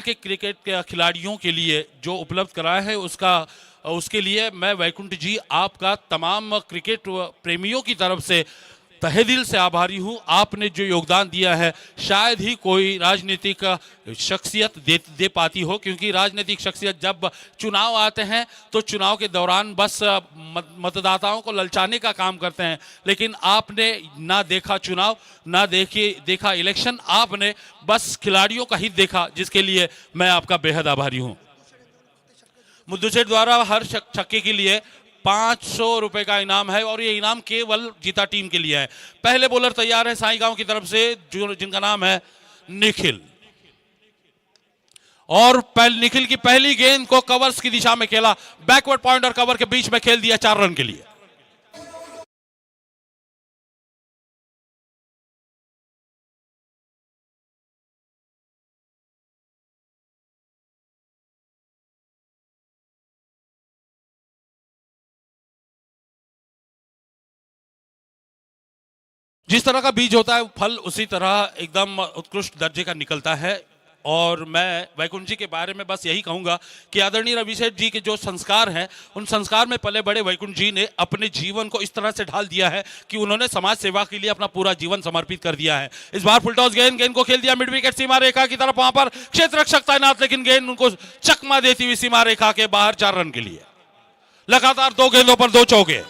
के क्रिकेट के खिलाड़ियों के लिए जो उपलब्ध कराया है उसके लिए मैं वैकुंठ जी आपका तमाम क्रिकेट प्रेमियों की तरफ से तहे दिल से आभारी हूं। आपने जो योगदान दिया है शायद ही कोई राजनीतिक शख्सियत दे पाती हो, क्योंकि राजनीतिक शख्सियत जब चुनाव आते हैं तो चुनाव के दौरान बस मतदाताओं को ललचाने का काम करते हैं, लेकिन आपने ना देखा चुनाव, ना देखा इलेक्शन, आपने बस खिलाड़ियों का हित देखा, जिसके लिए मैं आपका बेहद आभारी हूं। मुद्दू सेठ द्वारा हर छक्के के लिए 500 रुपए का इनाम है और ये इनाम केवल जीता टीम के लिए है। पहले बॉलर तैयार है साई गांव की तरफ से, जिनका नाम है निखिल, और निखिल की पहली गेंद को कवर्स की दिशा में खेला, बैकवर्ड पॉइंट और कवर के बीच में खेल दिया 4 रन के लिए। जिस तरह का बीज होता है फल उसी तरह एकदम उत्कृष्ट दर्जे का निकलता है। और मैं वैकुंठ जी के बारे में बस यही कहूंगा कि आदरणीय रवि सेठ जी के जो संस्कार हैं, उन संस्कार में पले बड़े वैकुंठ जी ने अपने जीवन को इस तरह से ढाल दिया है कि उन्होंने समाज सेवा के लिए अपना पूरा जीवन समर्पित कर दिया है। इस बार फुल टॉस गेंद को खेल दिया मिड विकेट सीमा रेखा की तरफ, वहां पर क्षेत्र रक्षक तैनात, लेकिन गेंद उनको चकमा देती हुई सीमा रेखा के बाहर 4 रन के लिए। लगातार 2 गेंदों पर 2 चौके।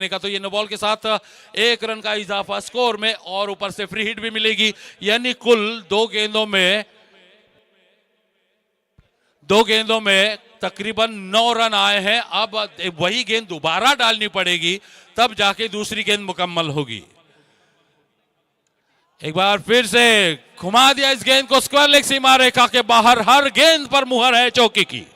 का तो ये नो बॉल के साथ 1 रन का इजाफा स्कोर में, और ऊपर से फ्री हिट भी मिलेगी, यानी कुल 2 गेंदों में तकरीबन 9 रन आए हैं। अब वही गेंद दोबारा डालनी पड़ेगी, तब जाके दूसरी गेंद मुकम्मल होगी। एक बार फिर से घुमा दिया इस गेंद को स्क्वायर लेग सीमा रेखा के बाहर, हर गेंद पर मुहर है चौके की।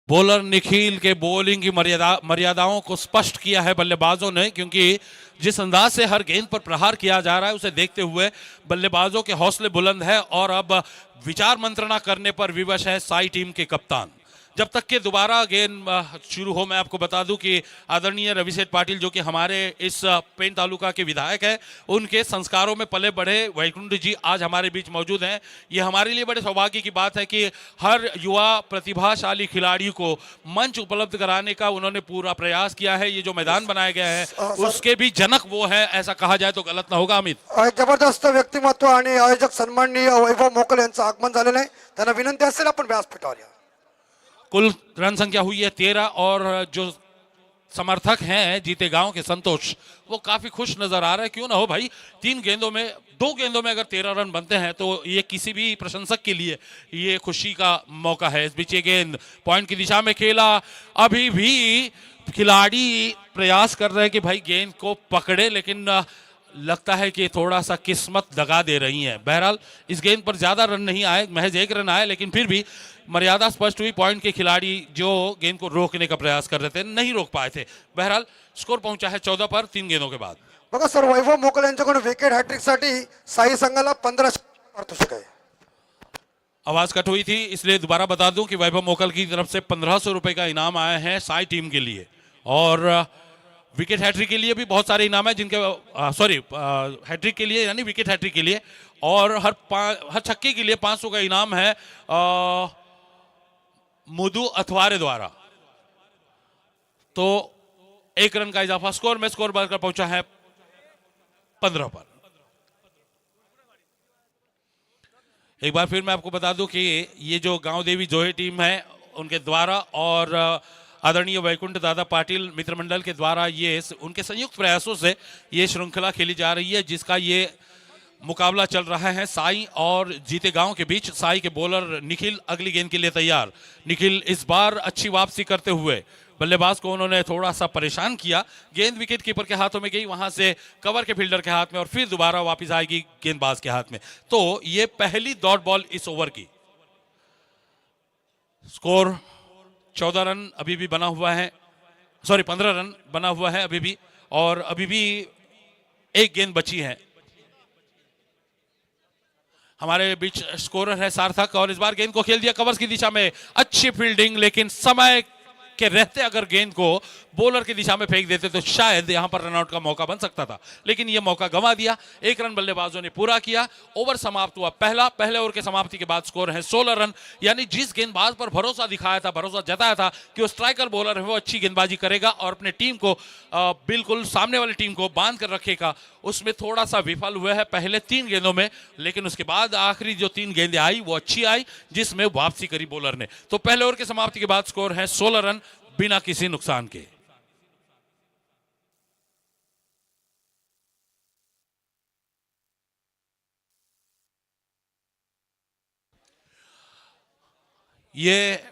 बॉलर निखिल के बॉलिंग की मर्यादाओं को स्पष्ट किया है बल्लेबाजों ने, क्योंकि जिस अंदाज से हर गेंद पर प्रहार किया जा रहा है उसे देखते हुए बल्लेबाजों के हौसले बुलंद है, और अब विचार मंत्रणा करने पर विवश है साई टीम के कप्तान। जब तक के दोबारा गेंद शुरू हो, मैं आपको बता दूं कि आदरणीय रवि सेठ पाटिल जो कि हमारे इस पेन तालुका के विधायक हैं, उनके संस्कारों में पले बढ़े वैकुंठ जी आज हमारे बीच मौजूद हैं। ये हमारे लिए बड़े सौभाग्य की बात है कि हर युवा प्रतिभाशाली खिलाड़ी को मंच उपलब्ध कराने का उन्होंने पूरा प्रयास किया है। ये जो मैदान बनाया गया है उसके भी जनक वो है, ऐसा कहा जाए तो गलत ना होगा। अमित, जबरदस्त व्यक्तिमत्व आणि आयोजक सन्माननीय वैभव मोकल यांचं आगमन झालेलं आहे, त्यांना विनंती असेल आपण व्यासपीठावर या। कुल रन संख्या हुई है 13, और जो समर्थक हैं जीते गांव के संतोष, वो काफी खुश नजर आ रहे हैं। क्यों ना हो भाई, 2 गेंदों में अगर 13 रन बनते हैं तो ये किसी भी प्रशंसक के लिए ये खुशी का मौका है। इस बीच ये गेंद पॉइंट की दिशा में खेला, अभी भी खिलाड़ी प्रयास कर रहे हैं कि भाई गेंद को पकड़े, लेकिन लगता है कि थोड़ा सा किस्मत दगा दे रही है। बहरहाल इस गेंद पर ज्यादा रन नहीं आए, महज 1 रन आए, लेकिन फिर भी मर्यादा स्पष्ट हुई। पॉइंट के खिलाड़ी जो गेंद को रोकने का प्रयास कर रहे थे नहीं रोक पाए थे। बहरहाल स्कोर पहुंचा है 14 पर 3 गेंदों के बाद। बघा सर, वैभव मोकल यांच्याकडून विकेट हॅट्रिकसाठी साई संघाला 15 पारितोषिक आहे. आवाज कट हुई थी, इसलिए दोबारा बता दूं कि वैभव मोकल की तरफ से 1500 रुपए का इनाम आया है साई टीम के लिए। और विकेट हैट्रिक के लिए भी बहुत सारे इनाम है, जिनके हैट्रिक के लिए यानी विकेट हैट्रिक के लिए, और हर छक्के के लिए 500 का इनाम है मुदु अथवारे द्वारा। तो 1 रन का इजाफा स्कोर में, स्कोर बढ़कर पहुंचा है 15 पर। एक बार फिर मैं आपको बता दूं कि ये जो गांव देवी जोहे टीम है उनके द्वारा और आदरणीय वैकुंठ दादा पाटिल मित्र मंडल के द्वारा ये उनके संयुक्त प्रयासों से ये श्रृंखला खेली जा रही है, जिसका ये मुकाबला चल रहा है साई और जीते गांव के बीच। साई के बॉलर निखिल अगली गेंद के लिए तैयार। निखिल इस बार अच्छी वापसी करते हुए बल्लेबाज को उन्होंने थोड़ा सा परेशान किया। गेंद विकेट कीपर के हाथों में गई, वहां से कवर के फील्डर के हाथ में, और फिर दोबारा वापस आएगी गेंदबाज के हाथ में। तो ये पहली डॉट बॉल इस ओवर की। स्कोर 14 रन अभी भी बना हुआ है, 15 रन बना हुआ है अभी भी, और अभी भी एक गेंद बची है। हमारे बीच स्कोरर है सार्थक, और इस बार गेंद को खेल दिया कवर्स की दिशा में। अच्छी फील्डिंग, लेकिन समय के रहते अगर गेंद को बॉलर की दिशा में फेंक देते तो शायद यहां पर रनआउट का मौका बन सकता था, लेकिन यह मौका गंवा दिया। 1 रन बल्लेबाजों ने पूरा किया। ओवर समाप्त हुआ पहले ओवर के समाप्ति के बाद स्कोर है 16 रन। यानी जिस गेंदबाज पर भरोसा दिखाया था, भरोसा जताया था कि वो स्ट्राइकर बॉलर है, वो अच्छी गेंदबाजी करेगा और अपने टीम को बिल्कुल सामने वाली टीम को बांध कर रखेगा, उसमें थोड़ा सा विफल हुए है पहले 3 गेंदों में। लेकिन उसके बाद आखिरी जो 3 गेंदें आई वो अच्छी आई, जिसमें वापसी करी बॉलर ने। तो पहले ओवर के समाप्ति के बाद स्कोर है 16 रन बिना किसी नुकसान के। ये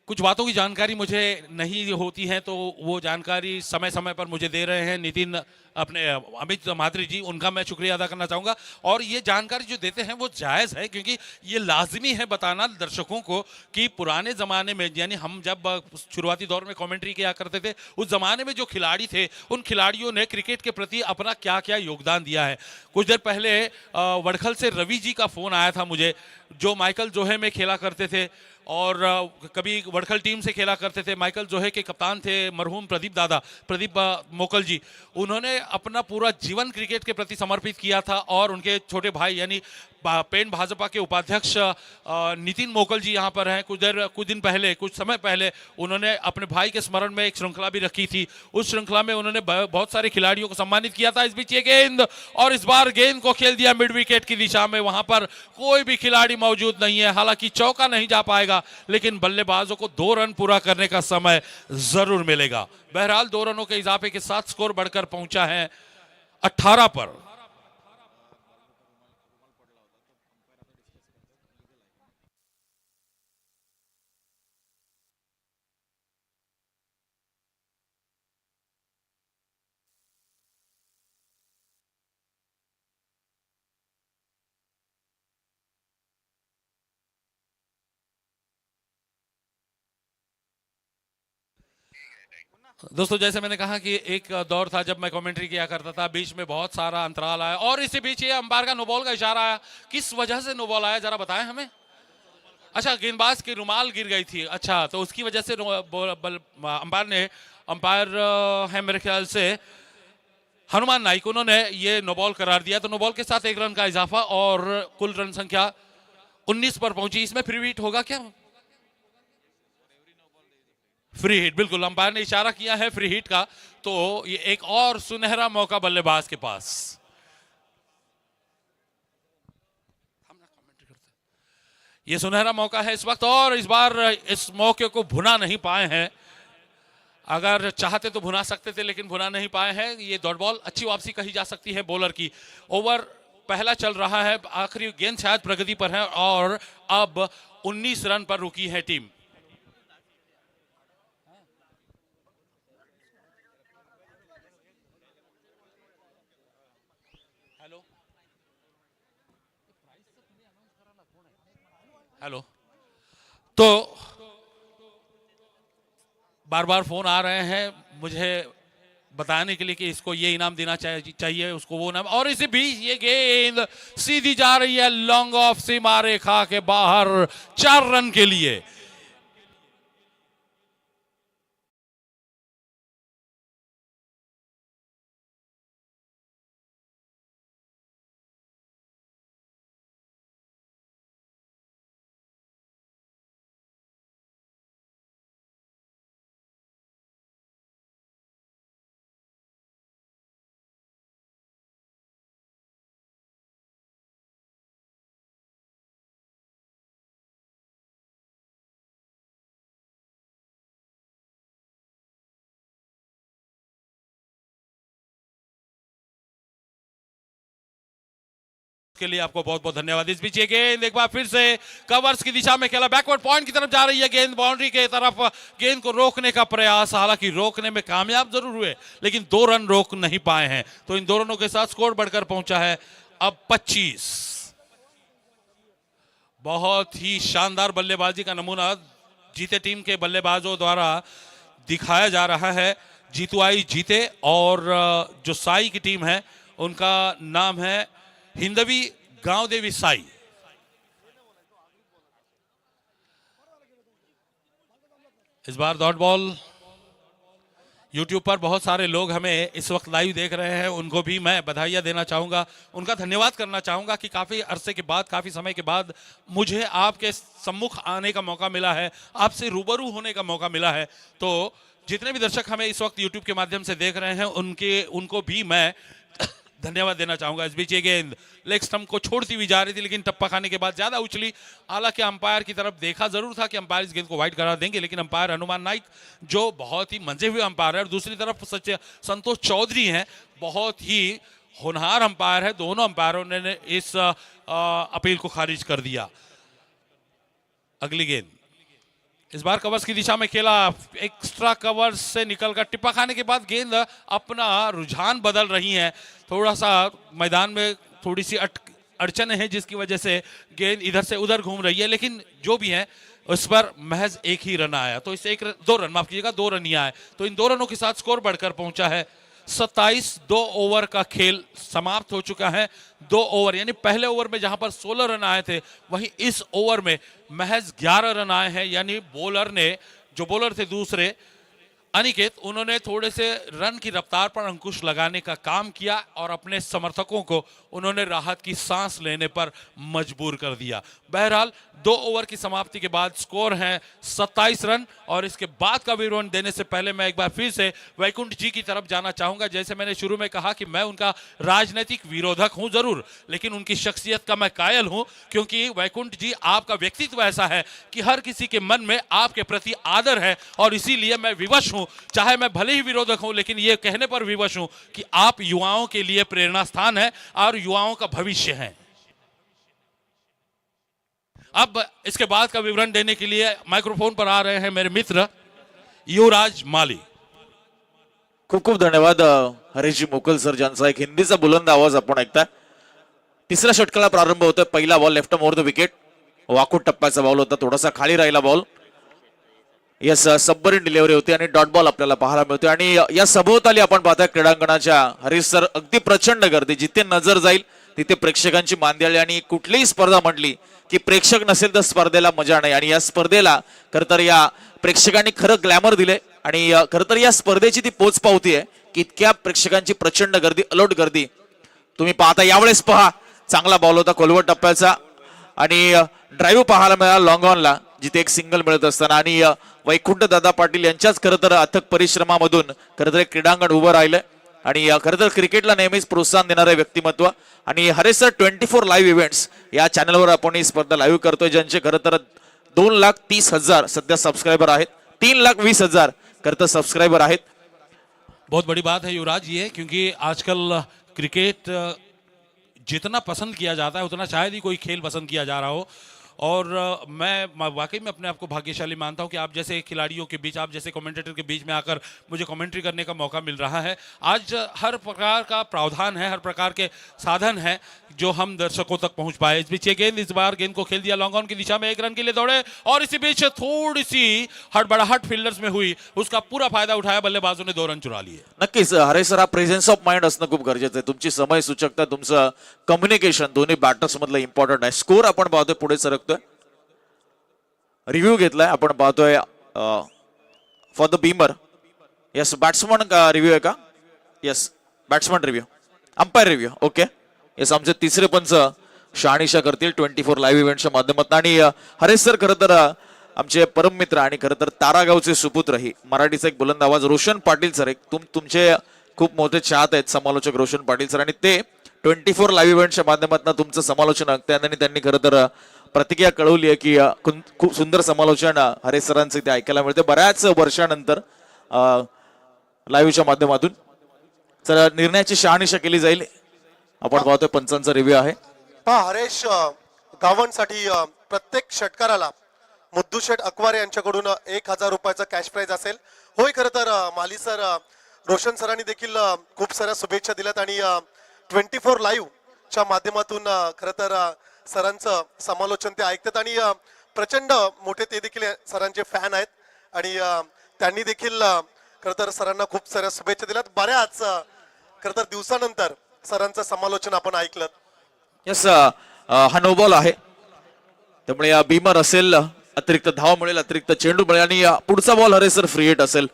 कुछ बातों की जानकारी मुझे नहीं होती है, तो वो जानकारी समय समय पर मुझे दे रहे हैं नितिन अपने अमित महात्री जी, उनका मैं शुक्रिया अदा करना चाहूँगा। और ये जानकारी जो देते हैं वो जायज़ है, क्योंकि ये लाजमी है बताना दर्शकों को कि पुराने ज़माने में, यानी हम जब शुरुआती दौर में कमेंट्री किया करते थे, उस ज़माने में जो खिलाड़ी थे उन खिलाड़ियों ने क्रिकेट के प्रति अपना क्या क्या योगदान दिया है। कुछ देर पहले वडखल से रवि जी का फ़ोन आया था मुझे, जो माइकल जोहे में खेला करते थे और कभी वडखल टीम से खेला करते थे। माइकल जोहे के कप्तान थे मरहूम प्रदीप मोकल जी। उन्होंने अपना पूरा जीवन क्रिकेट के प्रति समर्पित किया था, और उनके छोटे भाई यानी पेन भाजपा के उपाध्यक्ष नितिन मोकल जी यहाँ पर हैं। कुछ समय पहले उन्होंने अपने भाई के स्मरण में एक श्रृंखला भी रखी थी। उस श्रृंखला में उन्होंने बहुत सारे खिलाड़ियों को सम्मानित किया था। इस बीच ये गेंद, और इस बार गेंद को खेल दिया मिड विकेट की दिशा में। वहां पर कोई भी खिलाड़ी मौजूद नहीं है, हालांकि चौका नहीं जा पाएगा, लेकिन बल्लेबाजों को 2 रन पूरा करने का समय जरूर मिलेगा। बहरहाल 2 रनों के इजाफे के साथ स्कोर बढ़कर पहुंचा है 18 पर। दोस्तों, जैसे मैंने कहा कि एक दौर था जब मैं कमेंट्री किया करता था, बीच में बहुत सारा अंतराल आया, और इसी बीच ये अंपायर का नो बॉल का इशारा आया। किस वजह से नो बॉल आया, जरा बताएं हमें। अच्छा, गेंदबाज की रुमाल गिर गई थी, अच्छा, तो उसकी वजह से अंपायर है मेरे ख्याल से हनुमान नाइक, उन्होंने ये नो बॉल करार दिया। तो नो बॉल के साथ 1 रन का इजाफा और कुल रन संख्या 19 पर पहुंची। इसमें फ्री हिट होगा क्या? फ्री हिट, बिल्कुल अंपायर ने इशारा किया है फ्री हिट का। तो ये एक और सुनहरा मौका बल्लेबाज के पास। ये सुनहरा मौका है इस वक्त, और इस बार इस मौके को भुना नहीं पाए हैं। अगर चाहते तो भुना सकते थे, लेकिन भुना नहीं पाए हैं। ये डॉट बॉल, अच्छी वापसी कही जा सकती है बॉलर की। ओवर पहला चल रहा है, आखिरी गेंद शायद प्रगति पर है, और अब 19 रन पर रुकी है टीम। हेलो, तो बार बार फोन आ रहे हैं मुझे बताने के लिए कि इसको ये इनाम देना चाहिए, उसको वो इनाम, और इसी बीच ये गेंद सीधी जा रही है लॉन्ग ऑफ सीमा रेखा के बाहर 4 रन के लिए। के लिए आपको बहुत बहुत धन्यवाद। इस बीच ये गेंद एक बार फिर से कवर्स की दिशा में खेला, बैकवर्ड पॉइंट की तरफ जा रही है गेंद, बाउंड्री के तरफ गेंद को रोकने का प्रयास, हालांकि रोकने में कामयाब जरूर हुए लेकिन 2 रन रोक नहीं पाए हैं। तो इन 2 रनों के साथ स्कोर बढ़कर पहुंचा है अब 25। बहुत ही शानदार बल्लेबाजी का नमूना जीते टीम के बल्लेबाजों द्वारा दिखाया जा रहा है। जीतू आई जीते और जो साई की टीम है उनका नाम है हिंदवी गांव देवी साई। इस बार डॉट बॉल यूट्यूब पर बहुत सारे लोग हमें इस वक्त लाइव देख रहे हैं, उनको भी मैं बधाइयां देना चाहूंगा, उनका धन्यवाद करना चाहूंगा कि काफी अरसे के बाद, काफी समय के बाद मुझे आपके सम्मुख आने का मौका मिला है, आपसे रूबरू होने का मौका मिला है। तो जितने भी दर्शक हमें इस वक्त यूट्यूब के माध्यम से देख रहे हैं उनको भी मैं धन्यवाद देना चाहूंगा। इस बीच ये गेंद लेग स्टंप को छोड़ती हुई जा रही थी लेकिन टप्पा खाने के बाद ज्यादा उछली, हालांकि अंपायर की तरफ देखा जरूर था कि अंपायर इस गेंद को वाइड करा देंगे, लेकिन अंपायर हनुमान नाइक जो बहुत ही मंजे हुए अंपायर है और दूसरी तरफ संतोष चौधरी हैं, बहुत ही होनहार अंपायर है, दोनों अंपायरों ने इस अपील को खारिज कर दिया। अगली गेंद इस बार कवर्स की दिशा में खेला, एक्स्ट्रा कवर्स से निकलकर टिप्पा खाने के बाद गेंद अपना रुझान बदल रही है, थोड़ा सा मैदान में थोड़ी सी अड़चन है जिसकी वजह से गेंद इधर से उधर घूम रही है, लेकिन जो भी है उस पर महज 1 ही रन आया। तो इस 2 रन माफ कीजिएगा 2 रन ही आए। तो इन 2 रनों के साथ स्कोर बढ़कर पहुंचा है 27। 2 ओवर का खेल समाप्त हो चुका है। 2 ओवर यानी पहले ओवर में जहां पर 16 रन आए थे वहीं इस ओवर में महज 11 रन आए हैं, यानी जो बॉलर थे दूसरे अनिकेत, उन्होंने थोड़े से रन की रफ्तार पर अंकुश लगाने का काम किया और अपने समर्थकों को उन्होंने राहत की सांस लेने पर मजबूर कर दिया। बहरहाल 2 ओवर की समाप्ति के बाद स्कोर है 27 रन। और इसके बाद का विवरण देने से पहले मैं एक बार फिर से वैकुंठ जी की तरफ जाना चाहूंगा। जैसे मैंने शुरू में कहा कि मैं उनका राजनीतिक विरोधक हूं जरूर, लेकिन उनकी शख्सियत का मैं कायल हूं, क्योंकि वैकुंठ जी आपका व्यक्तित्व ऐसा है कि हर किसी के मन में आपके प्रति आदर है और इसीलिए मैं विवश हूं, चाहे मैं भले ही विरोधक हूं लेकिन यह कहने पर विवश हूं कि आप युवाओं के लिए प्रेरणा स्थान है और युवाओं का भविष्य है। अब इसके बाद का विवरण देने के लिए माइक्रोफोन पर आ रहे हैं मेरे मित्र युवराज माली। खूप खूप धन्यवाद हरीशजी मोकल सर, ज्यांचा एक हिंदीचा बुलंद आवाज आपण ऐकताय। तिसऱ्या षटकाला प्रारंभ होतोय। पहिला ball left over the wicket, वाकूट टप्प्याचा बॉल होता, थोडासा खाली राहिला बॉल, यस सबमरीन डिलिव्हरी होती आणि डॉट बॉल आपल्याला पाहायला मिळतोय। आणि या सभोवताली आपण पाहताय क्रीडांगणाच्या हरीश सर अगदी प्रचंड गर्दी, जिथे नजर जाईल तिथे प्रेक्षकांची मांदियाळी। आणि कुठलीही स्पर्धा म्हटली की प्रेक्षक नसेल तर स्पर्धेला मजा नाही, आणि या स्पर्धेला खरं तर या प्रेक्षकांनी खरं ग्लॅमर दिले आणि खरं तर या स्पर्धेची ती पोच पावती आहे की इतक्या प्रेक्षकांची प्रचंड गर्दी, अलोट गर्दी तुम्ही पाहता। यावेळेस पहा चांगला बॉल होता खोलवर टप्प्याचा आणि ड्राईव्ह पाहायला मिळाला लॉंग ऑनला, जिथे एक सिंगल मिळत असताना। आणि वैकुंठ दादा पाटील यांच्याच खरं तर अथक परिश्रमामधून खरं तर क्रीडांगण उभं राहिलंय आणि खरं तर क्रिकेटला नेहमीच प्रोत्साहन देणारे व्यक्तिमत्व। आणि हरेश सर 24 लाईव्ह इव्हेंट्स या चॅनलवर आपण ही स्पर्धा लाईव्ह करतोय, ज्यांचे खरं तर 2,30,000 सध्या सबस्क्रायबर आहेत, 3,20,000 खरं तर सबस्क्रायबर आहेत। बहुत बड़ी बात है युवराज ये, क्योंकि आजकल क्रिकेट जितना पसंद किया जाता है उतना शायद ही कोई खेल पसंद किया जा रहा हो। और मैं वाकई में अपने आप को भाग्यशाली मानता हूं कि आप जैसे खिलाड़ियों के बीच, आप जैसे कमेंटेटर के बीच में आकर मुझे कमेंट्री करने का मौका मिल रहा है। आज हर प्रकार का प्रावधान है, हर प्रकार के साधन है जो हम दर्शकों तक पहुंच पाए। इस बीच ये गेंद, इस बार गेंद को खेल दिया लॉन्ग ऑन की दिशा में, 1 रन के लिए दौड़े और इसी बीच थोड़ी सी हड़बड़ाहट फील्डर्स में हुई, उसका पूरा फायदा उठाया, बल्लेबाजों ने 2 रन चुरा लिए। नक्कीच हरेश सर, हा प्रेझेन्स ऑफ माइंड असणं खूप गरजेचं आहे. तुमची समय सूचकता, तुमचं कम्युनिकेशन दोन्ही बॅटर्स मधलं इम्पॉर्टंट आहे. स्कोर आपण पाहतोय पुढे सरकतोय. रिव्ह्यू घेतलाय आपण पाहतोय for the Beamer. Yes, batsman review आहे का? Yes, batsman review, umpire review. Okay, yes, आमचे तिसरे पंच शहानिशा करतील 24 लाईव्ह इव्हेंटच्या माध्यमातून. आणि हरेश सर, खरं तर आमचे परम मित्र आणि खरं तर तारागावचे सुपुत्र ही मराठीचा एक बुलंद आवाज रोशन पाटील सर, एक तुमचे खूप मोठे चाहते आहेत समालोचक रोशन पाटील सर, आणि ते 24 लाईव्ह इव्हेंटच्या माध्यमातून तुमचं समालोचन ऐकतात आणि त्यांनी खरं तर प्रतिक्रिया कळवली आहे की खूप सुंदर समालोचन हरेश सरांचं ते ऐकायला मिळते बऱ्याच वर्षानंतर लाईव्हच्या माध्यमातून. चला, निर्णयाची शहानिशा केली जाईल. आपण पाहतोय पंचांचा रिव्ह्यू आहे. हरेश, गावांसाठी प्रत्येक षटकाराला मुद्दूशेठ अकवारे यांच्याकडून 1000 रुपयाचा कॅश प्राइज असेल. होय, खरं तर माली सर, रोशन सरांनी देखील खूप साऱ्या शुभेच्छा दिल्यात आणि 24 लाईव्ह च्या माध्यमातून खरं तर सरांचं समालोचन ते ऐकतात आणि प्रचंड मोठे ते देखील सरांचे फॅन आहेत आणि त्यांनी देखील खरं तर सरांना खूप साऱ्या शुभेच्छा दिल्यात. बऱ्याच खरं तर दिवसानंतर सरांचं समालोचन आपण ऐकलं. यस, हा नो बॉल आहे, त्यामुळे या बीमर असेल, अतिरिक्त धाव मिळेल, अतिरिक्त चेंडू मिळेल आणि पुढचा ball Haresh sir free hit असेल.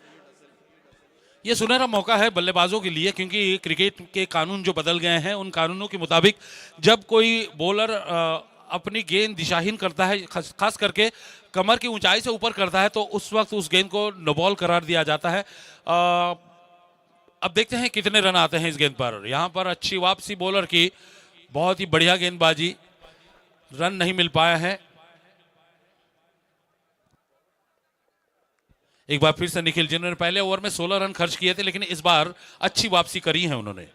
ये सुनहरा मौका है बल्लेबाजों के लिए, क्योंकि क्रिकेट के कानून जो बदल गए हैं उन कानूनों के मुताबिक जब कोई बॉलर अपनी गेंद दिशाहीन करता है, खास करके कमर की ऊंचाई से ऊपर करता है, तो उस वक्त उस गेंद को नो बॉल करार दिया जाता है. अब देखते हैं कितने रन आते हैं इस गेंद पर. यहाँ पर अच्छी वापसी बॉलर की, बहुत ही बढ़िया गेंदबाजी, रन नहीं मिल पाया है. एक बार फिर से निखिल, जिन्होंने पहले ओवर में 16 रन खर्च किए थे, लेकिन इस बार अच्छी वापसी करी है उन्होंने.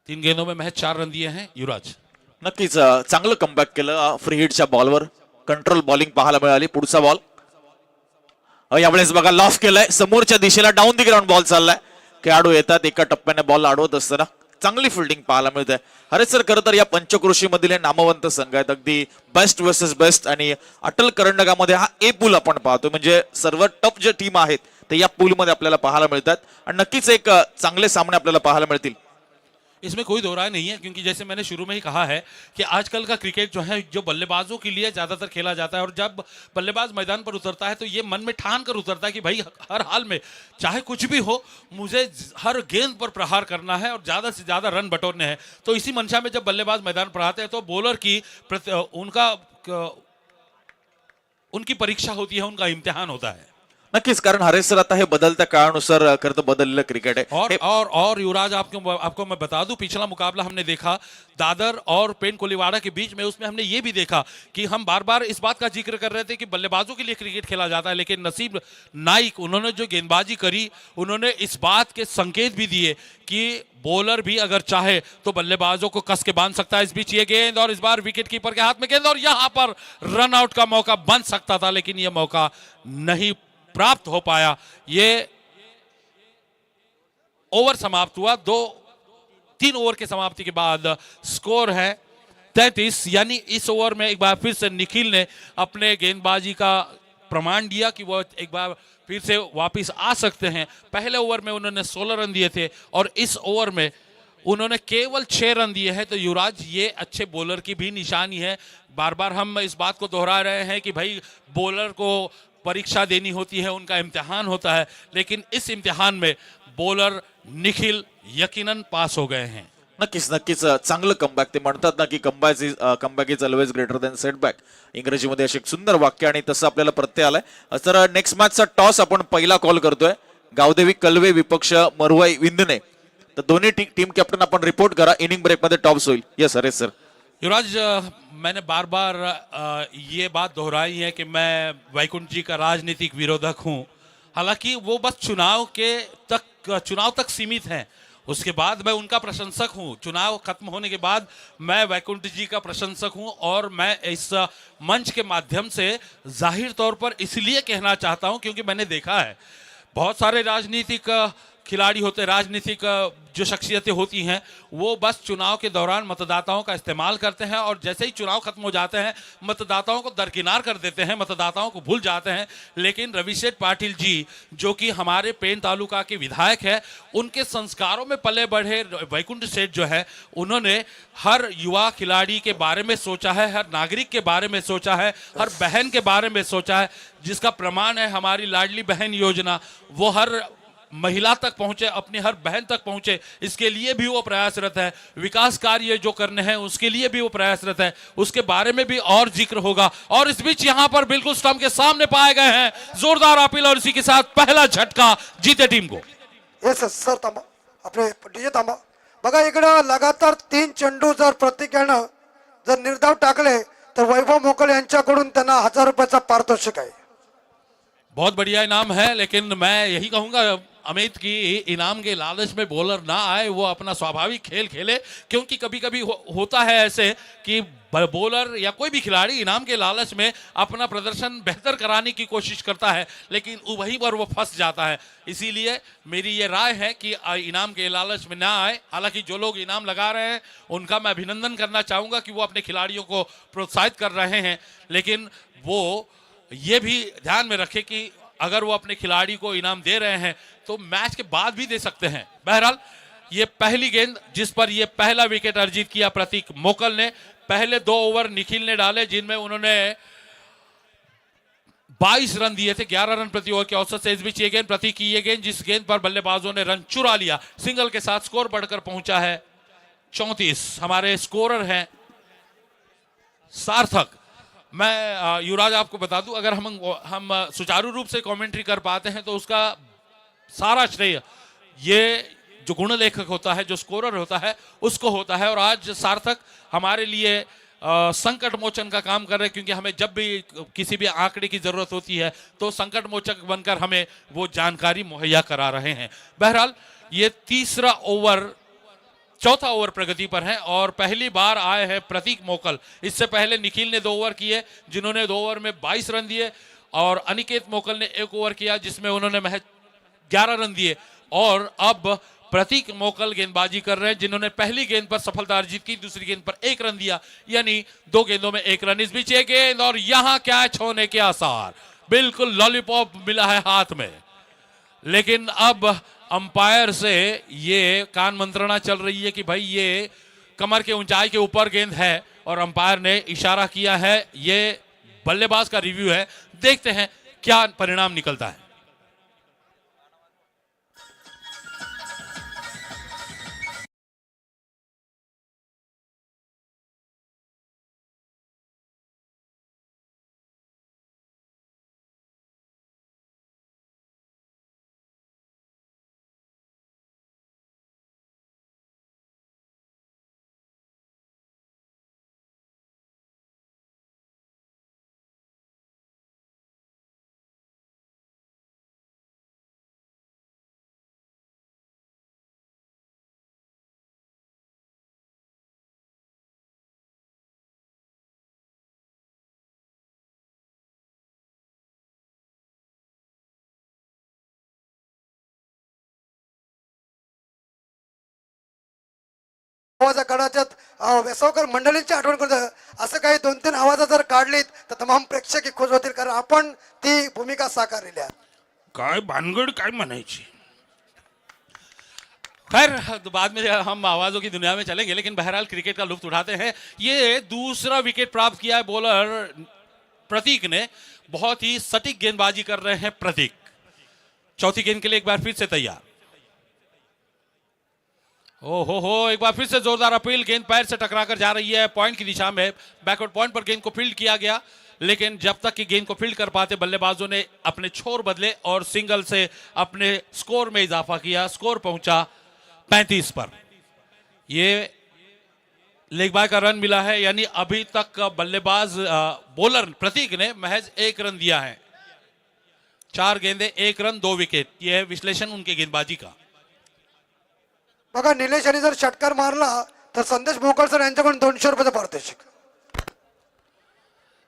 3 गेंदों में महज 4 रन दिए हैं युवराज. नक्कीच चांगलं कमबॅक केलं फ्री हिटच्या बॉलवर. कंट्रोल बॉलिंग पाहायला मिळाली. पुढचा बॉल यावेळेस बघा लॉफ केलाय, समोरच्या दिशेला डाऊन दी ग्राउंड बॉल चाललाय. खेळाडू येतात, एका टप्प्याने बॉल अडवत असताना चांगली फिल्डिंग पाहायला मिळते. हरेश सर, खरं तर या पंचक्रोशी मधील हे नामवंत संघ आहेत, अगदी बेस्ट वर्सेस बेस्ट, आणि अटल करंडकामध्ये हा ए पूल आपण पाहतो, म्हणजे सर्व टफ जे टीम आहेत ते या पूल मध्ये आपल्याला पाहायला मिळतात आणि नक्कीच एक चांगले सामने आपल्याला पाहायला मिळतील. इसमें कोई दो राय नहीं है, क्योंकि जैसे मैंने शुरू में ही कहा है कि आजकल का क्रिकेट जो है, जो बल्लेबाजों के लिए ज़्यादातर खेला जाता है, और जब बल्लेबाज मैदान पर उतरता है तो ये मन में ठान कर उतरता है कि भाई हर हाल में चाहे कुछ भी हो, मुझे हर गेंद पर प्रहार करना है और ज़्यादा से ज़्यादा रन बटोरने हैं. तो इसी मंशा में जब बल्लेबाज मैदान पर आते हैं तो बॉलर की उनकी परीक्षा होती है, उनका इम्तिहान होता है. नक्कीच, कारण हरेश सर आता हे बदलत्या काळानुसार खरं तर बदललेलं क्रिकेट आहे. और युवराज, आपको मैं बता दूं, पिछला मुकाबला हमने देखा दादर और पेन कोलीवाड़ा के बीच में, उसमें हमने ये भी देखा कि हम बार बार इस बात का जिक्र कर रहे थे कि बल्लेबाजों के लिए क्रिकेट खेला जाता है, लेकिन नसीब नाइक, उन्होंने जो गेंदबाजी करी, उन्होंने इस बात के संकेत भी दिए कि बॉलर भी अगर चाहे तो बल्लेबाजों को कस के बांध सकता है. इस बीच ये गेंद, और इस बार विकेट कीपर के हाथ में गेंद, और यहां पर रन आउट का मौका बन सकता था, लेकिन यह मौका नहीं प्राप्त हो पाया. ये ओवर समाप्त हुआ. 3 ओवर के समाप्ति के बाद स्कोर है 33. यानी इस ओवर में एक बार फिर से निखिल ने अपने गेंदबाजी का प्रमाण दिया कि वो एक बार फिर से वापस आ सकते हैं. पहले ओवर में उन्होंने 16 रन दिए थे और इस ओवर में उन्होंने केवल 6 रन दिए हैं. तो युवराज, ये अच्छे बॉलर की भी निशानी है. बार बार हम इस बात को दोहरा रहे हैं कि भाई बॉलर को परीक्षा देनी होती है, उनका इम्तिहान होता है, लेकिन इस इम्तिहान में बॉलर निखिल यकीनन पास हो गए हैं. नक्कीच नक्कीच चांगलं कमबॅक. ते म्हणतात ना की comeback is always greater than setback. इंग्रजीमध्ये असे एक सुंदर वाक्य, आणि तसं आपल्याला प्रत्यय आलाय. तर नेक्स्ट मॅचचा टॉस आपण पहिला कॉल करतोय. गावदेवी कलवे विपक्ष मरुवाई विंदने. तर दोन्ही टीम कॅप्टन आपण रिपोर्ट करा. इनिंग ब्रेक मध्ये टॉप्स होईल. Yes Haresh sir. युवराज, मैंने बार बार ये बात दोहराई है कि मैं वैकुंठ जी का राजनीतिक विरोधक हूं. हालांकि वो बस चुनाव तक सीमित हैं. उसके बाद मैं उनका प्रशंसक हूं। चुनाव खत्म होने के बाद मैं वैकुंठ जी का प्रशंसक हूं और मैं इस मंच के माध्यम से जाहिर तौर पर इसलिए कहना चाहता हूं क्योंकि मैंने देखा है बहुत सारे राजनीतिक खिलाड़ी होते, राजनीतिक जो शख्सियतें होती हैं वो बस चुनाव के दौरान मतदाताओं का इस्तेमाल करते हैं और जैसे ही चुनाव खत्म हो जाते हैं मतदाताओं को दरकिनार कर देते हैं, मतदाताओं को भूल जाते हैं। लेकिन रविशेठ पाटिल जी जो कि हमारे पेन तालुका के विधायक है, उनके संस्कारों में पले बढ़े वैकुंठ सेठ जो है, उन्होंने हर युवा खिलाड़ी के बारे में सोचा है, हर नागरिक के बारे में सोचा है, हर बहन के बारे में सोचा है, जिसका प्रमाण है हमारी लाडली बहन योजना। वो हर महिला तक पहुंचे, अपनी हर बहन तक पहुंचे, इसके लिए भी वो प्रयासरत है। विकास कार्य जो करने हैं उसके लिए भी वो प्रयासरत है, उसके बारे में भी और जिक्र होगा। और इस बीच यहां पर बिल्कुल स्टंप के सामने पाए गए हैं जोरदार अपील और इसी के साथ पहला झटका जीते टीम को। येस सर, थांबा, आपले डीजे थांबा। बघा इकडं लगातार 3 चेंडू जर प्रत्येकानं जर निर्धाव टाकले तर वैभव मोकल यांच्याकडून त्यांना 1000 रुपयाचा पारितोषिक आहे। बहुत बढ़िया इनाम है, लेकिन मैं यही कहूंगा अमित की इनाम के लालच में बॉलर ना आए, वो अपना स्वाभाविक खेल खेले। क्योंकि कभी कभी होता है ऐसे कि बॉलर या कोई भी खिलाड़ी इनाम के लालच में अपना प्रदर्शन बेहतर कराने की कोशिश करता है, लेकिन वहीं पर वो फंस जाता है। इसीलिए मेरी ये राय है कि इनाम के लालच में ना आए। हालांकि जो लोग इनाम लगा रहे हैं उनका मैं अभिनंदन करना चाहूंगा कि वो अपने खिलाड़ियों को प्रोत्साहित कर रहे हैं, लेकिन वो ये भी ध्यान में रखे कि अगर वो अपने खिलाड़ी को इनाम दे रहे हैं तो मैच के बाद भी दे सकते हैं। बहरहाल ये पहली गेंद जिस पर ये पहला विकेट अर्जित किया प्रतीक मोकल ने, पहले 2 ओवर निखिल ने डाले जिनमें उन्होंने 22 रन दिए थे, 11 रन प्रति ओवर के औसत से। इस बीच ये गेंद प्रतीक की ये गेंद जिस गेंद पर बल्लेबाजों ने रन चुरा लिया, सिंगल के साथ स्कोर बढ़कर पहुंचा है 34। हमारे स्कोरर हैं सार्थक। मैं युवराज आपको बता दूं, अगर हम सुचारू रूप से कमेंट्री कर पाते हैं तो उसका सारा श्रेय ये जो गुणलेखक होता है, जो स्कोरर होता है, उसको होता है। और आज सार्थक हमारे लिए संकट मोचन का काम कर रहे हैं, क्योंकि हमें जब भी किसी भी आंकड़े की जरूरत होती है तो संकट मोचक बनकर हमें वो जानकारी मुहैया करा रहे हैं। बहरहाल ये चौथा ओवर प्रगति पर है और पहली बार आए हैं प्रतीक मोकल। इससे पहले निखिल ने 2 ओवर किए जिन्होंने 2 ओवर में 22 रन दिए और अनिकेत मोकल ने 1 ओवर किया जिसमें उन्होंने महज 11 रन दिए। और अब प्रतीक मोकल गेंदबाजी कर रहे हैं जिन्होंने पहली गेंद पर सफलता अर्जित की, दूसरी गेंद पर 1 रन दिया, यानी 2 गेंदों में 1 रन। इस बीच एक गेंद और यहां कैच होने के आसार, बिल्कुल लॉलीपॉप मिला है हाथ में। लेकिन अब अंपायर से ये कान मंत्रणा चल रही है कि भाई ये कमर के ऊंचाई के ऊपर गेंद है और अंपायर ने इशारा किया है। ये बल्लेबाज का रिव्यू है, देखते हैं क्या परिणाम निकलता है। आवाज काढाच्यात वेसावकर मंडळींची आठवण करतो। असं काही 2-3 आवाज जर काढलीत तर तमाम प्रेक्षक खुश होतील, कारण आपण ती भूमिका साकारलेली आहे। काय भानगड काय म्हणायची। खैर बाद में हम आवाजों की दुनिया में चलेंगे, लेकिन बहरहाल क्रिकेट का लुत्फ उठाते हैं। ये दूसरा विकेट प्राप्त किया है बॉलर प्रतीक ने, बहुत ही सटीक गेंदबाजी कर रहे हैं प्रतीक। चौथी गेंद के लिए एक बार फिर से तैयार। हो एक बार फिर से जोरदार अपील, गेंद पैर से टकराकर जा रही है पॉइंट की दिशा में। बैकवर्ड पॉइंट पर गेंद को फील्ड किया गया, लेकिन जब तक कि गेंद को फील्ड कर पाते बल्लेबाजों ने अपने छोर बदले और सिंगल से अपने स्कोर में इजाफा किया। स्कोर पहुंचा 35 पर। ये लेग बाय का रन मिला है, यानी अभी तक बल्लेबाज बॉलर प्रतीक ने महज 1 रन दिया है। 4 गेंदें 1 रन 2 विकेट, यह है विश्लेषण उनके गेंदबाजी का। बघा निलेश यांनी जर षटकार मारला तर संदेश मोकल सर यांच्याकडून 200 रुपयाचं पारितोषिक.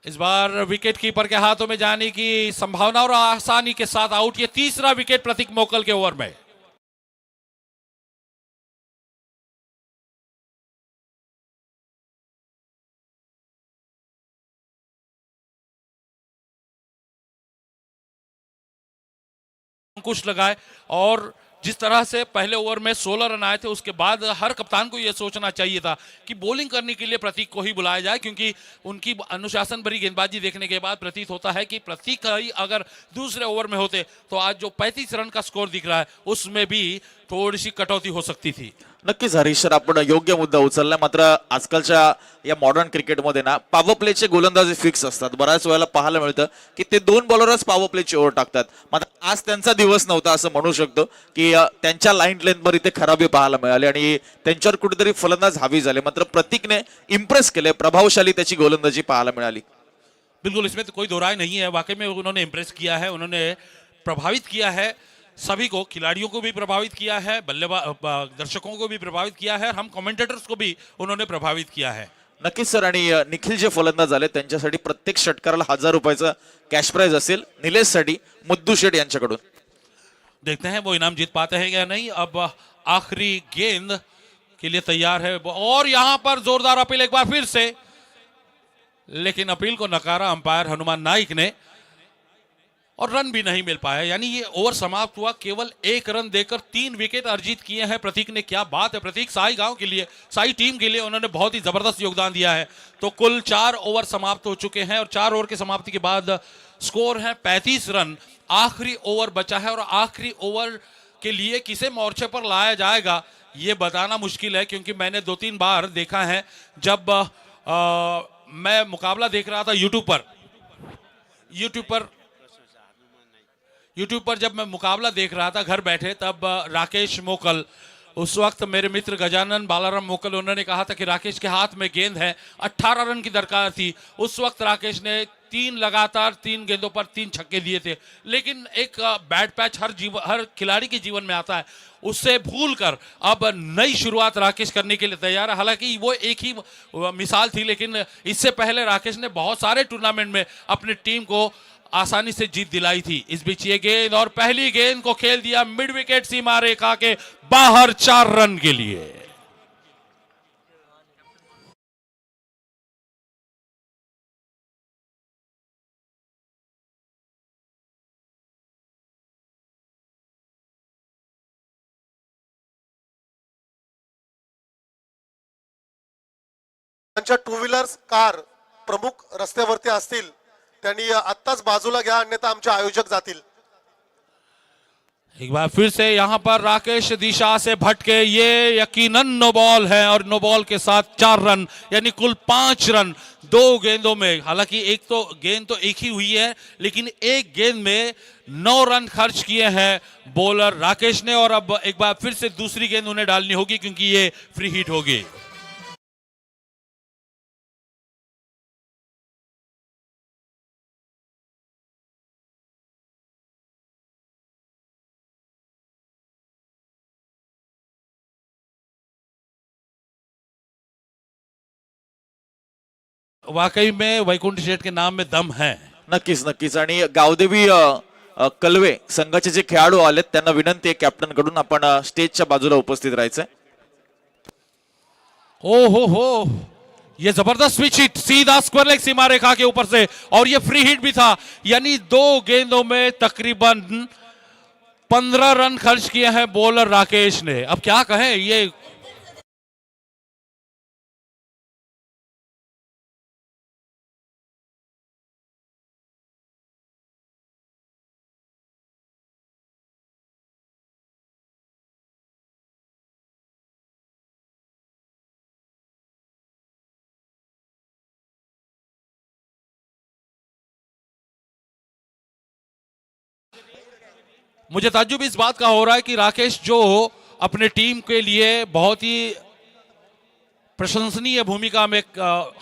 इस बार विकेट कीपर के हाथों में जाने की संभावना और आसानी के साथ आउट. ये तीसरा विकेट प्रतीक मोकल के ओवर में. अंकुश लगाए और जिस तरह से पहले ओवर में 16 रन आए थे उसके बाद हर कप्तान को यह सोचना चाहिए था कि बॉलिंग करने के लिए प्रतीक को ही बुलाया जाए, क्योंकि उनकी अनुशासन भरी गेंदबाजी देखने के बाद प्रतीत होता है कि प्रतीक ही अगर दूसरे ओवर में होते तो आज जो 35 रन का स्कोर दिख रहा है उसमें भी थोड़ी सी कटौती हो सकती थी. नक्कीच हरीश सर, आपण योग्य मुद्दा उचलला. मात्र आजकालच्या या मॉडर्न क्रिकेटमध्ये ना पॉवर प्लेचे गोलंदाज फिक्स असतात. बऱ्याच वेळेला पाहायला मिळतं की ते 2 बॉलरच पॉवर प्लेची ओव्हर टाकतात. मात्र आज त्यांचा दिवस नव्हता असं म्हणू शकतो की त्यांच्या लाईन लेंथवर इथे खराबी पाहायला मिळाली आणि त्यांच्यावर कुठेतरी फलंदाज हावी झाले. मात्र प्रतीकने इम्प्रेस केले, प्रभावशाली त्याची गोलंदाजी पाहायला मिळाली. बिल्कुल, इसमें तो कोई दो राय नहीं है. वाकई में उन्होंने इंप्रेस किया है, उन्होंने प्रभावित किया है सभी को, खिलाड़ियों को भी प्रभावित किया है, बल्लेबाज दर्शकों को भी प्रभावित किया है, हम कमेंटेटर्स को भी उन्होंने प्रभावित किया है. नक्कीच सर. आणि निखिल जे फलंदाज झाले त्यांच्यासाठी प्रत्येक षटकाराला 1000 रुपयाचा कॅश प्राइज असेल. निलेशसाठी मुद्दू शेठ यांच्याकडून. देखते हैं वो इनाम जीत पाते हैं या नहीं. अब आखिरी गेंद के लिए तैयार है और यहां पर जोरदार अपील एक बार फिर से, लेकिन अपील को नकारा अंपायर हनुमान नाइक ने और रन भी नहीं मिल पाया. यानी ये ओवर समाप्त हुआ, केवल 1 रन देकर 3 विकेट अर्जित किए हैं प्रतीक ने. क्या बात है प्रतीक, साई गांव के लिए, साई टीम के लिए उन्होंने बहुत ही जबरदस्त योगदान दिया है. तो कुल 4 ओवर समाप्त हो चुके हैं और 4 ओवर की समाप्ति के बाद स्कोर है 35 रन. आखिरी ओवर बचा है और आखिरी ओवर के लिए किसे मोर्चे पर लाया जाएगा ये बताना मुश्किल है, क्योंकि मैंने 2-3 बार देखा है जब मैं मुकाबला देख रहा था यूट्यूब पर जब मैं मुकाबला देख रहा था घर बैठे, तब राकेश मोकल, उस वक्त मेरे मित्र गजानन बालाराम मोकल, उन्होंने कहा था कि राकेश के हाथ में गेंद है, 18 रन की दरकार थी. उस वक्त राकेश ने 3 लगातार 3 गेंदों पर 3 छक्के दिए थे. लेकिन एक बैड पैच हर खिलाड़ी के जीवन में आता है, उससे भूलकर अब नई शुरुआत राकेश करने के लिए तैयार है. हालांकि वो एक ही मिसाल थी, लेकिन इससे पहले राकेश ने बहुत सारे टूर्नामेंट में अपनी टीम को आसानी से जीत दिलाई थी. इस बीच ये गेंद और पहली गेंद को खेल दिया मिड विकेट सीमा रेखा के बाहर 4 रन के लिए. त्यांच्या 2 व्हीलर्स कार प्रमुख रस्त्यावरती असतील त्यांनी आत्ताच बाजूला घ्या, अन्यथा आमचे आयोजक जातील. एक बार फिर से यहां पर राकेश दिशा से भटके, ये यकीनन नो बॉल है और नो बॉल के साथ 4 रन, यानी कुल 5 रन 2 गेंदों में. हालांकि एक तो गेंद तो एक ही हुई है, लेकिन एक गेंद में 9 रन खर्च किए हैं बॉलर राकेश ने. और अब एक बार फिर से दूसरी गेंद उन्हें डालनी होगी क्योंकि ये फ्री हिट होगी. वाकई में वैकुंठ शेठ के नाम में दम है. नक्कीच नक्कीच. आणि गावदेवी कलवे संघाचे जे खेळाडू आलेत त्यांना विनंती आहे कॅप्टन कडून आपण स्टेजच्या बाजूला उपस्थित राहायचंय. हो, ये जबरदस्त स्विच हिट सीधा स्क्वायर लेग सीमा रेखा के ऊपर से, और ये फ्री हिट भी था. यानी 2 गेंदों में तकरीबन 15 रन खर्च किए हैं बॉलर राकेश ने. अब क्या कहें, ये मुझे ताज्जुब इस बात का हो रहा है कि राकेश जो अपने टीम के लिए बहुत ही प्रशंसनीय भूमिका में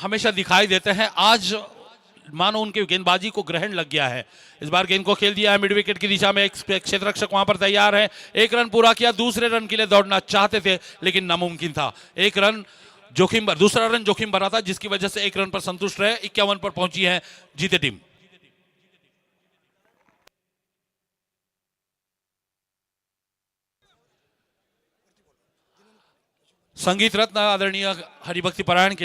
हमेशा दिखाई देते हैं, आज मानो उनके गेंदबाजी को ग्रहण लग गया है। इस बार गेंद को खेल दिया है मिड विकेट की दिशा में, एक क्षेत्र रक्षक वहां पर तैयार है। एक रन पूरा किया, दूसरे रन के लिए दौड़ना चाहते थे लेकिन नामुमकिन था। एक रन जोखिम, दूसरा रन जोखिम भरा था जिसकी वजह से एक रन पर संतुष्ट रहे। 51 पर पहुंची है जीते टीम। संगीत रत्न आदरणीय हरिभक्ति परायण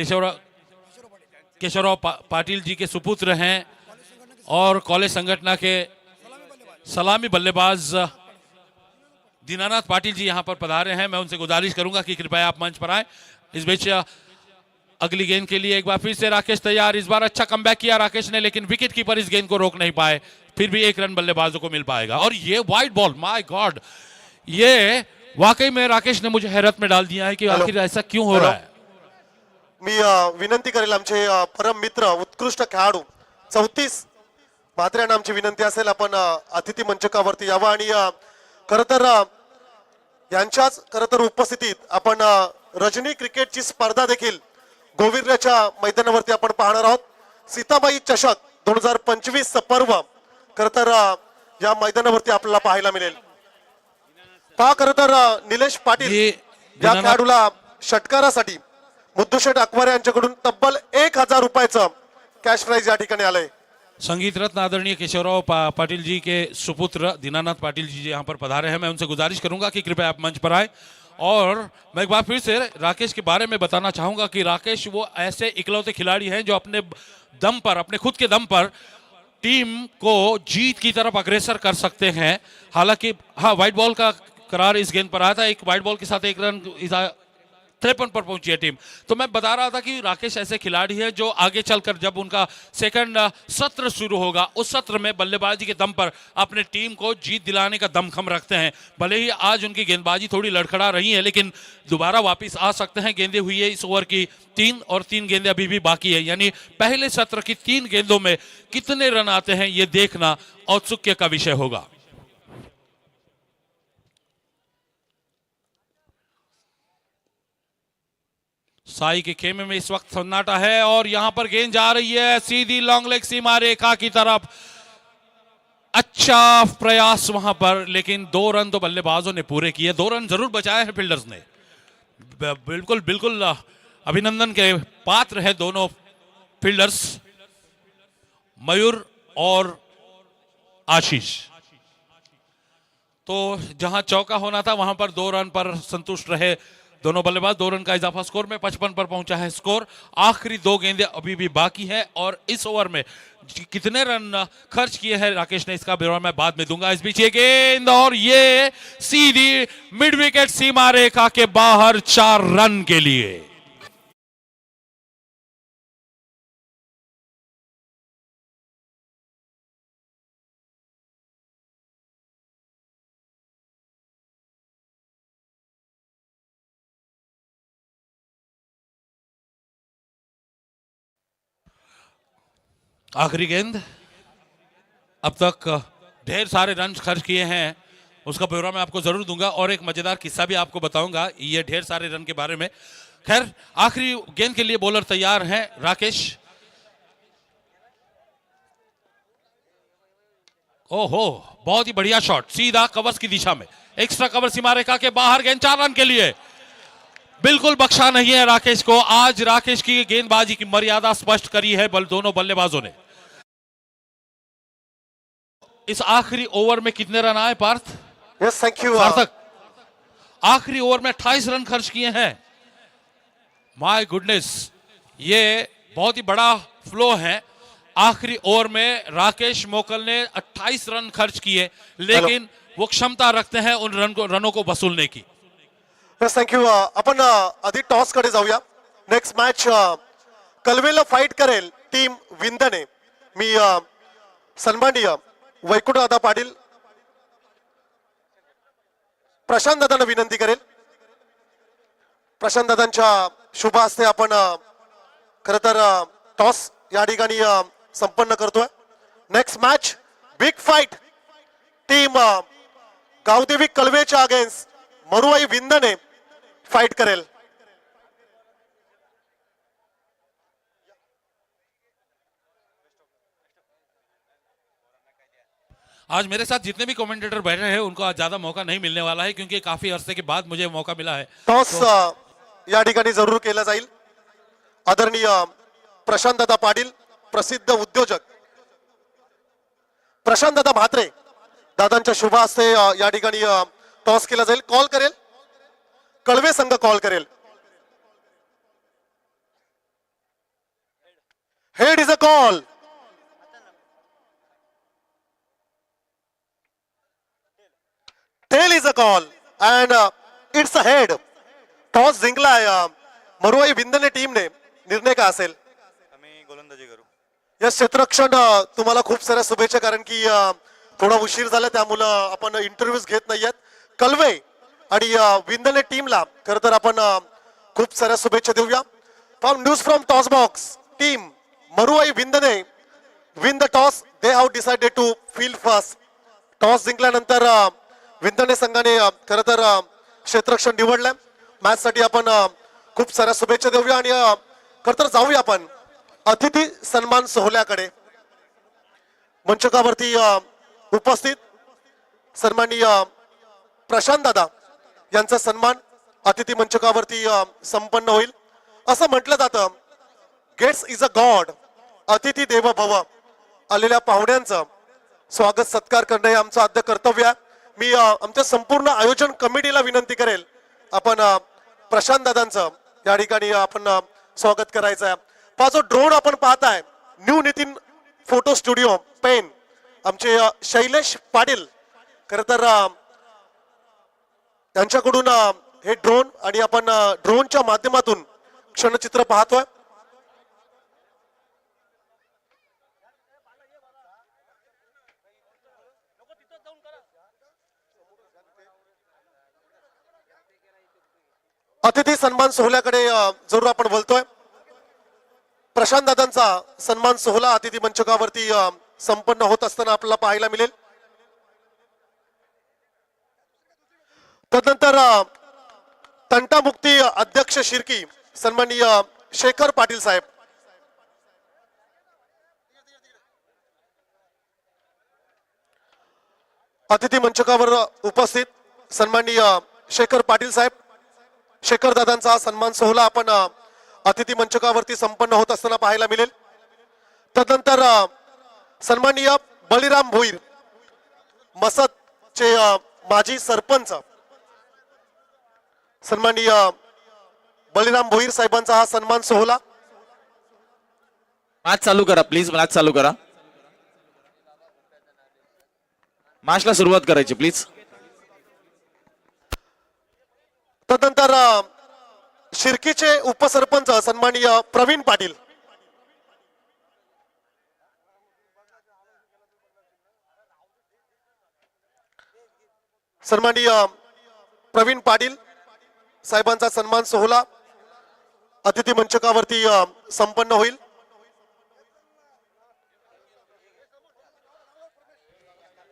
केशवराव पाटिल जी के सुपुत्र हैं और कॉलेज संगठन के सलामी बल्लेबाज दीनानाथ पाटिल जी यहां पर पधारे हैं। मैं उनसे गुजारिश करूंगा कि कृपया आप मंच पर आए। इस बीच अगली गेंद के लिए एक बार फिर से राकेश तैयार। इस बार अच्छा कमबैक किया राकेश ने, लेकिन विकेट कीपर इस गेंद को रोक नहीं पाए। फिर भी एक रन बल्लेबाजों को मिल पाएगा। और ये वाइड बॉल, माय गॉड, ये वाकई में राकेश ने मुझे हैरत में डाल दिया है कि आखिर ऐसा क्यों हो रहा है। मी विनंती करेल आमचे परम मित्र उत्कृष्ट खेळाडू 34 म्हात्रे यांना आमची विनंती असेल आपण अतिथी मंचकावरती यावं आणि खरं तर यांच्याच खरं तर उपस्थितीत आपण रजनी क्रिकेटची स्पर्धा देखील गोविंद्राच्या मैदानावरती आपण पाहणार आहोत। सीताबाई चषक 2025 पर्व खरं तर या मैदानावरती आपल्याला पाहायला मिळेल। पहा खरं तर निलेश पाटील या खेळाडूला षटकारासाठी मुद्दूशेठ अकवारे यांच्याकडून तब्बल 1000 रुपयाचं कॅश प्राइज या ठिकाणी आलंय। संगीत रत्न आदरणीय केशवराव पाटिल जी के सुपुत्र दीनानाथ पाटिल जी यहाँ पर पधारे हैं। मैं उनसे गुजारिश करूंगा कि कृपया आप मंच पर आए। और मैं एक बार फिर से राकेश के बारे में बताना चाहूंगा कि राकेश वो ऐसे इकलौते खिलाड़ी हैं जो अपने दम पर, अपने खुद के दम पर टीम को जीत की तरफ अग्रसर कर सकते हैं। हालांकि हाँ, व्हाइट बॉल का करार इस गेंद पर आया था। एक व्हाइट बॉल के साथ एक रन 53 पर पहुंची है टीम। तो मैं बता रहा था कि राकेश ऐसे खिलाड़ी है जो आगे चलकर जब उनका सेकंड सत्र शुरू होगा उस सत्र में बल्लेबाजी के दम पर अपने टीम को जीत दिलाने का दमखम रखते हैं। भले ही आज उनकी गेंदबाजी थोड़ी लड़खड़ा रही है लेकिन दोबारा वापस आ सकते हैं। गेंदें हुई है इस ओवर की 3 और 3 गेंदें अभी भी बाकी है, यानी पहले सत्र की 3 गेंदों में कितने रन आते हैं ये देखना औत्सुक्य का विषय होगा। साई के खेमे में इस वक्त सन्नाटा है और यहां पर गेंद जा रही है सीधी लॉन्ग लेग सीमा रेखा की तरफ। अच्छा प्रयास वहां पर, लेकिन 2 रन तो बल्लेबाजों ने पूरे किए। 2 रन जरूर बचाए हैं फील्डर्स ने। बिल्कुल बिल्कुल अभिनंदन के पात्र है दोनों फील्डर्स, मयूर और आशीष। तो जहां चौका होना था वहां पर 2 रन पर संतुष्ट रहे दोनों बल्लेबाज। 2 रन का इजाफा स्कोर में 55 पर पहुंचा है स्कोर। आखिरी 2 गेंदें अभी भी बाकी है और इस ओवर में कितने रन खर्च किए हैं राकेश ने इसका ब्यौरा मैं बाद में दूंगा। इस बीच ये गेंद और ये सीधी मिड विकेट सीमा रेखा के बाहर 4 रन के लिए। आखिरी गेंद। अब तक ढेर सारे रन खर्च किए हैं उसका ब्यौरा मैं आपको जरूर दूंगा और एक मजेदार किस्सा भी आपको बताऊंगा ये ढेर सारे रन के बारे में। खैर आखिरी गेंद के लिए बॉलर तैयार हैं राकेश। ओहो, बहुत ही बढ़िया शॉट, सीधा कवर्स की दिशा में, एक्स्ट्रा कवर सीमा रेखा के बाहर। गेंद 4 रन के लिए। बिल्कुल बख्शा नहीं है राकेश को। आज राकेश की गेंदबाजी की मर्यादा स्पष्ट करी है दोनों बल्लेबाजों ने। इस आखिरी ओवर में कितने रन आए पार्थ? यस, थैंक यू सार्थक। आखिरी ओवर में 28 रन खर्च किए हैं। माय गुडनेस, ये बहुत ही बड़ा फ्लो है। आखिरी ओवर में राकेश मोकल ने 28 रन खर्च किए, लेकिन वो क्षमता रखते हैं उन रनों को वसूलने की। Yes, thank you. आपण आधी टॉस कडे जाऊया। नेक्स्ट मॅच कलवेला फाईट करेल टीम विंदने। मी सन्माननीय वैकुंठ दादा पाटील प्रशांत दादांना विनंती करेल। प्रशांत दादांच्या शुभ हस्ते आपण खरं तर टॉस या ठिकाणी संपन्न करतोय। Next match big fight team Gavdevi कलवेच्या अगेन्स्ट मरुवाई विंदने फाईट करेल। आज मेरे साथ जितने भी कमेंटेटर बैठे हैं उनको आज ज्यादा मौका नहीं मिलने वाला है क्योंकि काफी अरसे के बाद मुझे मौका मिला है। टॉस या ठिकाणी जरूर केला जाईल. आदरणीय प्रशांत दादा पाटील, प्रसिद्ध उद्योजक प्रशांत दादा म्हात्रे, दादांच्या शुभ हस्ते या ठिकाणी टॉस केला जाईल. कॉल करेल कळवे संघ, कॉल करेल. Head is a call. Tail is a call and it's a head. Toss जिंकलाय मरुवाई विंदने टीमने. निर्णय काय असेल? आम्ही गोलंदाजी करू. या क्षेत्ररक्षण तुम्हाला खूप साऱ्या शुभेच्छा, कारण की थोडा उशीर झाला त्यामुळं आपण इंटरव्ह्यूज घेत नाहीयेत. कलवे आणि विंदने टीमला खर तर आपण खूप साऱ्या शुभेच्छा देऊया. From news from toss box team, Maruvai Vindne win the toss. They have decided to field first. Toss जिंकल्यानंतर विंदने संघाने खर तर क्षेत्ररक्षण निवडलंय. मॅच साठी आपण खूप साऱ्या शुभेच्छा देऊया आणि खर तर जाऊया आपण अतिथी सन्मान सोहळ्याकडे. मंचकावरती उपस्थित सन्माननीय प्रशांत दादा यांचा सन्मान अतिथी मंचकावरती संपन्न होईल. असं म्हटलं जातं, गेट्स इज अ गॉड, अतिथी देव भव. आलेल्या पाहुण्यांचं स्वागत सत्कार करणं हे आमचं आद्य कर्तव्य आहे. मी आमच्या संपूर्ण आयोजन कमिटीला विनंती करेल, आपण प्रशांत दादांचं या ठिकाणी आपण स्वागत करायचं आहे. हा जो ड्रोन आपण पाहताय, new Nitin photo studio Pen, आमचे शैलेश पाटील खर तर त्यांच्याकडून हे ड्रोन आणि आपण ड्रोनच्या माध्यमातून क्षणचित्र पाहतोय. अतिथी सन्मान सोहळ्याकडे जरूर आपण बोलतोय. प्रशांत दादांचा सन्मान सोहळा अतिथी मंचकावरती संपन्न होत असताना आपल्याला पाहायला मिळेल. तदनंतर तंटामुक्ती अध्यक्ष शिर्की सन्माननीय शेखर पाटील साहेब, अतिथी मंचकावर उपस्थित सन्माननीय शेखर पाटील साहेब. शेखर दादांचा सन्मान सोहळा आपण अतिथी मंचकावरती संपन्न होत असताना पाहायला मिळेल. तदनंतर सन्माननीय बळीराम भोईर, मसदचे माजी सरपंच सन्माननीय बळीराम भोईर साहेबांचा हा सन्मान सोहळा. मॅच चालू करा प्लीज, मॅच चालू करा. मॅचला सुरुवात करायची प्लीज. तदनंतर शिर्कीचे उपसरपंच सन्माननीय प्रवीण पाटील, सन्माननीय प्रवीण पाटील साहेबांचा सन्मान सोहळा अतिथी मंचकावरती संपन्न होईल.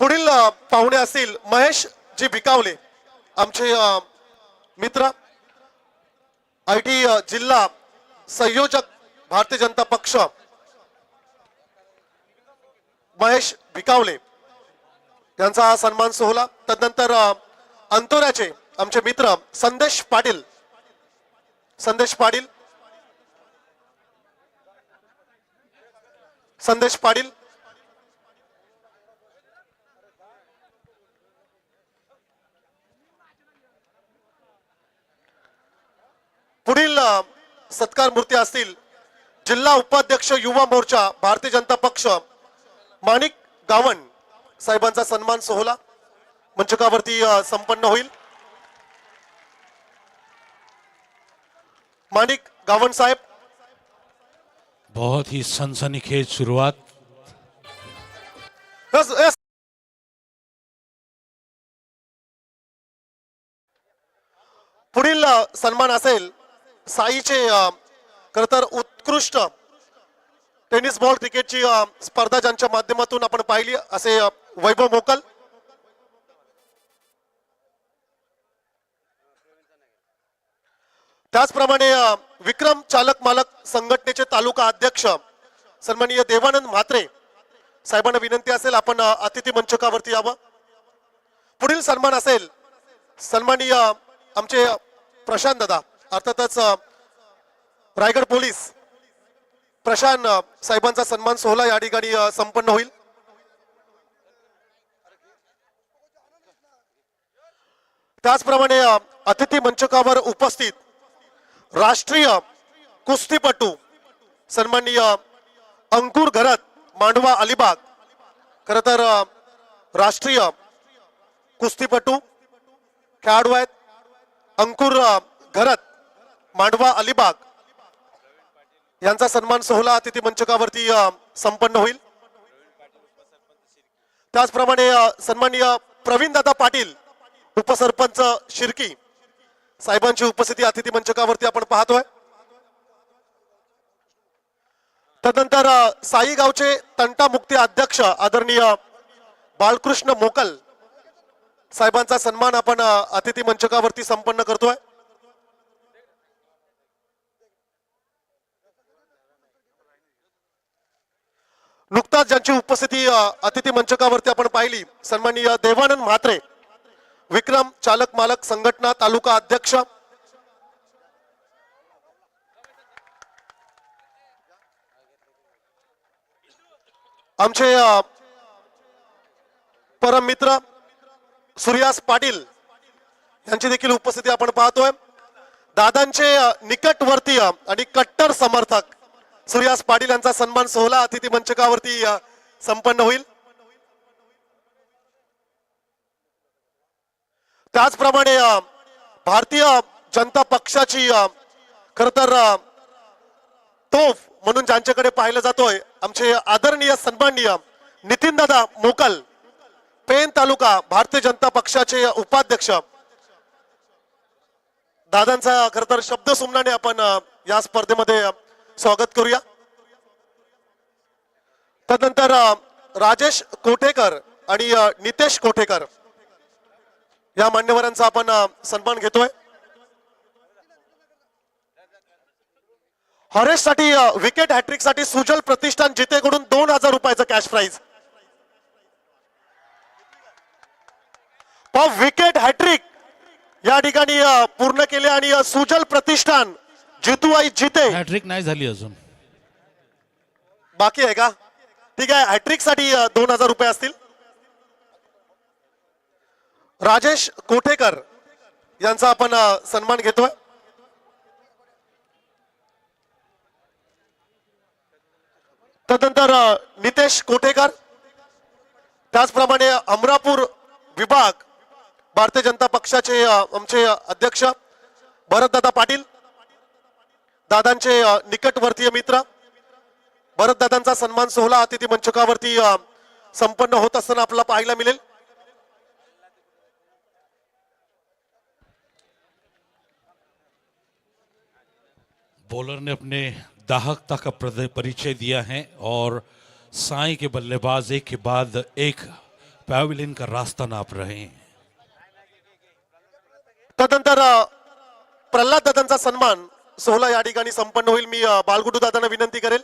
पुढील पाहुणे असतील महेश जी भिकावले, आमचे मित्र, IT जिल्हा संयोजक भारतीय जनता पक्ष महेश भिकावले यांचा हा सन्मान सोहळा. तदनंतर अंतोऱ्याचे आमचे मित्र संदेश पाटील, संदेश पाटील, संदेश पाटील, पुढील सत्कार मूर्ती असतील जिल्हा उपाध्यक्ष युवा मोर्चा भारतीय जनता पक्ष माणिक गावण साहेबांचा सन्मान सोहळा मंचकावरती संपन्न होईल. माणिक गावण साहेब, बहुत ही सनसनीखेज शुरुआत. Yes yes. पुढील सन्मान असेल साईचे खर तर उत्कृष्ट टेनिस बॉल क्रिकेटची स्पर्धा ज्यांच्या माध्यमातून आपण पाहिली असे वैभव मोकल. त्याचप्रमाणे विक्रम चालक मालक संघटनेचे तालुका अध्यक्ष सन्माननीय देवानंद म्हात्रे साहेबांना विनंती असेल आपण अतिथी मंचकावरती यावं. पुढील सन्मान असेल सन्माननीय आमचे प्रशांत दादा, अर्थातच रायगड पोलीस प्रशांत साहेबांचा सन्मान सोहळा या ठिकाणी संपन्न होईल. त्याचप्रमाणे अतिथी मंचकावर उपस्थित राष्ट्रीय कुस्तीपटू सन्माननीय अंकुर घरत, मांडवा अलिबाग. खरं तर राष्ट्रीय कुस्तीपटू खेळाडू आहेत अंकुर घरत, मांडवा अलिबाग. यांचा सन्मान सोहळा अतिथी मंचकावरती संपन्न होईल. त्याचप्रमाणे सन्माननीय प्रवीणदादा पाटील, उपसरपंच शिर्की, साहेबांची उपस्थिती अतिथी मंचकावरती आपण पाहतोय. तदनंतर साई गावचे तंटा मुक्ती अध्यक्ष आदरणीय बाळकृष्ण मोकल साहेबांचा सन्मान आपण अतिथी मंचकावरती संपन्न करतोय. नुकताच ज्यांची उपस्थिती अतिथी मंचकावरती आपण पाहिली, सन्माननीय देवानंद म्हात्रे, विक्रम चालक मालक संघटना तालुका अध्यक्ष, आमचे परम मित्र सूर्यास पाटील यांची देखील उपस्थिती आपण पाहतोय. दादांचे निकटवर्तीय आणि कट्टर समर्थक सूर्यास पाटील यांचा सन्मान सोहळा अतिथी मंचकावरती संपन्न होईल. त्याचप्रमाणे भारतीय जनता पक्षाची खर तर तोफ म्हणून ज्यांच्याकडे पाहिलं जातोय आमचे आदरणीय सन्माननीय नितीनदादा मोकल, पेन तालुका भारतीय जनता पक्षाचे उपाध्यक्ष. दादांचा खर तर शब्द सुमनाने आपण या स्पर्धेमध्ये स्वागत करूया. तदनंतर राजेश कोठेकर आणि नितेश कोठेकर या मान्यवरांचा आपण सन्मान घेतोय. हरेश साठी विकेट हॅट्रिक साठी सुजल प्रतिष्ठान जितेकडून 2000 रुपयाचं कॅश प्राइज. विकेट हॅट्रिक या ठिकाणी पूर्ण केले आणि सुजल प्रतिष्ठान जितूआई जिते. हॅट्रिक नाही झाली अजून, बाकी आहे का? ठीक आहे, हॅट्रिक साठी 2000 रुपये असतील. राजेश कोठेकर यांचा आपण सन्मान घेतोय. तदनंतर नितेश कोठेकर, त्याचप्रमाणे अमरापूर विभाग भारतीय जनता पक्षाचे आमचे अध्यक्ष भरतदादा पाटील, दादांचे निकटवर्तीय मित्र. भरतदादांचा सन्मान सोहळा अतिथी मंचकावरती संपन्न होत असताना आपल्याला पाहायला मिळेल. बॉलर ने अपने दाहकता का परिचय दिया है और साई के बल्लेबाज एक के बाद एक पैविलियन का रास्ता नाप रहे हैं. तदनंतर प्रल्हाद दादांचा सन्मान सोहळा या ठिकाणी संपन्न होईल. मी बालगुडू दादांना विनंती करेल.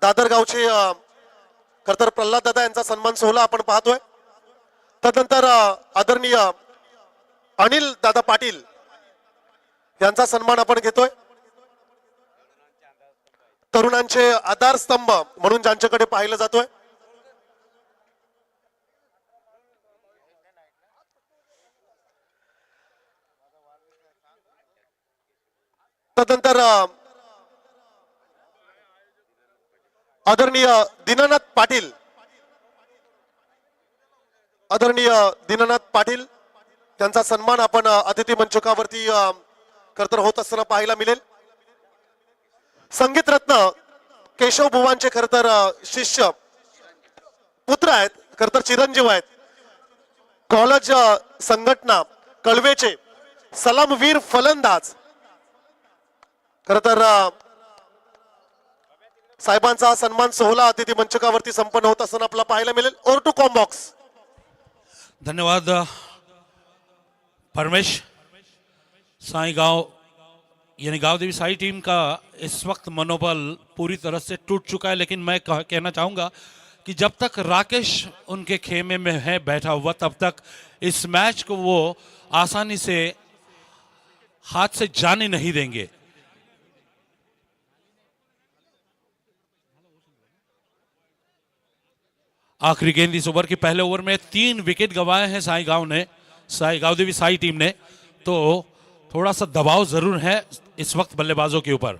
दादर गावचे खरतर प्रल्हाद दादा यांचा सन्मान सोहळा आपण पाहतोय. तदनंतर आदरणीय अनिल दादा पाटील यांचा सन्मान आपण घेतोय. तरुणांचे आधारस्तंभ म्हणून ज्यांच्याकडे पाहिलं जातोय. तदनंतर आदरणीय दीनानाथ पाटील, त्यांचा सन्मान आपण अतिथी मंचकावरती खरतर होत असताना पाहायला मिळेल. संगीत रत्न केशव बुवांचे खरतर शिष्य पुत्र आहेत, खरतर चिरंजीव आहेत. कॉलेज संघटना कळवेचे सलामवीर फलंदाज, खरतर साहेबांचा सन्मान सोहळा अतिथी मंचकावरती संपन्न होत असताना आपल्याला पाहायला मिळेल. ओर टू कॉम्बॉक्स. धन्यवाद परमेश. साई गांव यानी गांव देवी साई टीम का इस वक्त मनोबल पूरी तरह से टूट चुका है, लेकिन मैं कहना चाहूंगा कि जब तक राकेश उनके खेमे में है बैठा हुआ, तब तक इस मैच को वो आसानी से हाथ से जाने नहीं देंगे। आखिरी गेंद इस ओवर की पहले ओवर में 3 विकेट गंवाए हैं गांव देवी साई टीम ने, तो थोड़ा सा दबाव जरूर है इस वक्त बल्लेबाजों के ऊपर।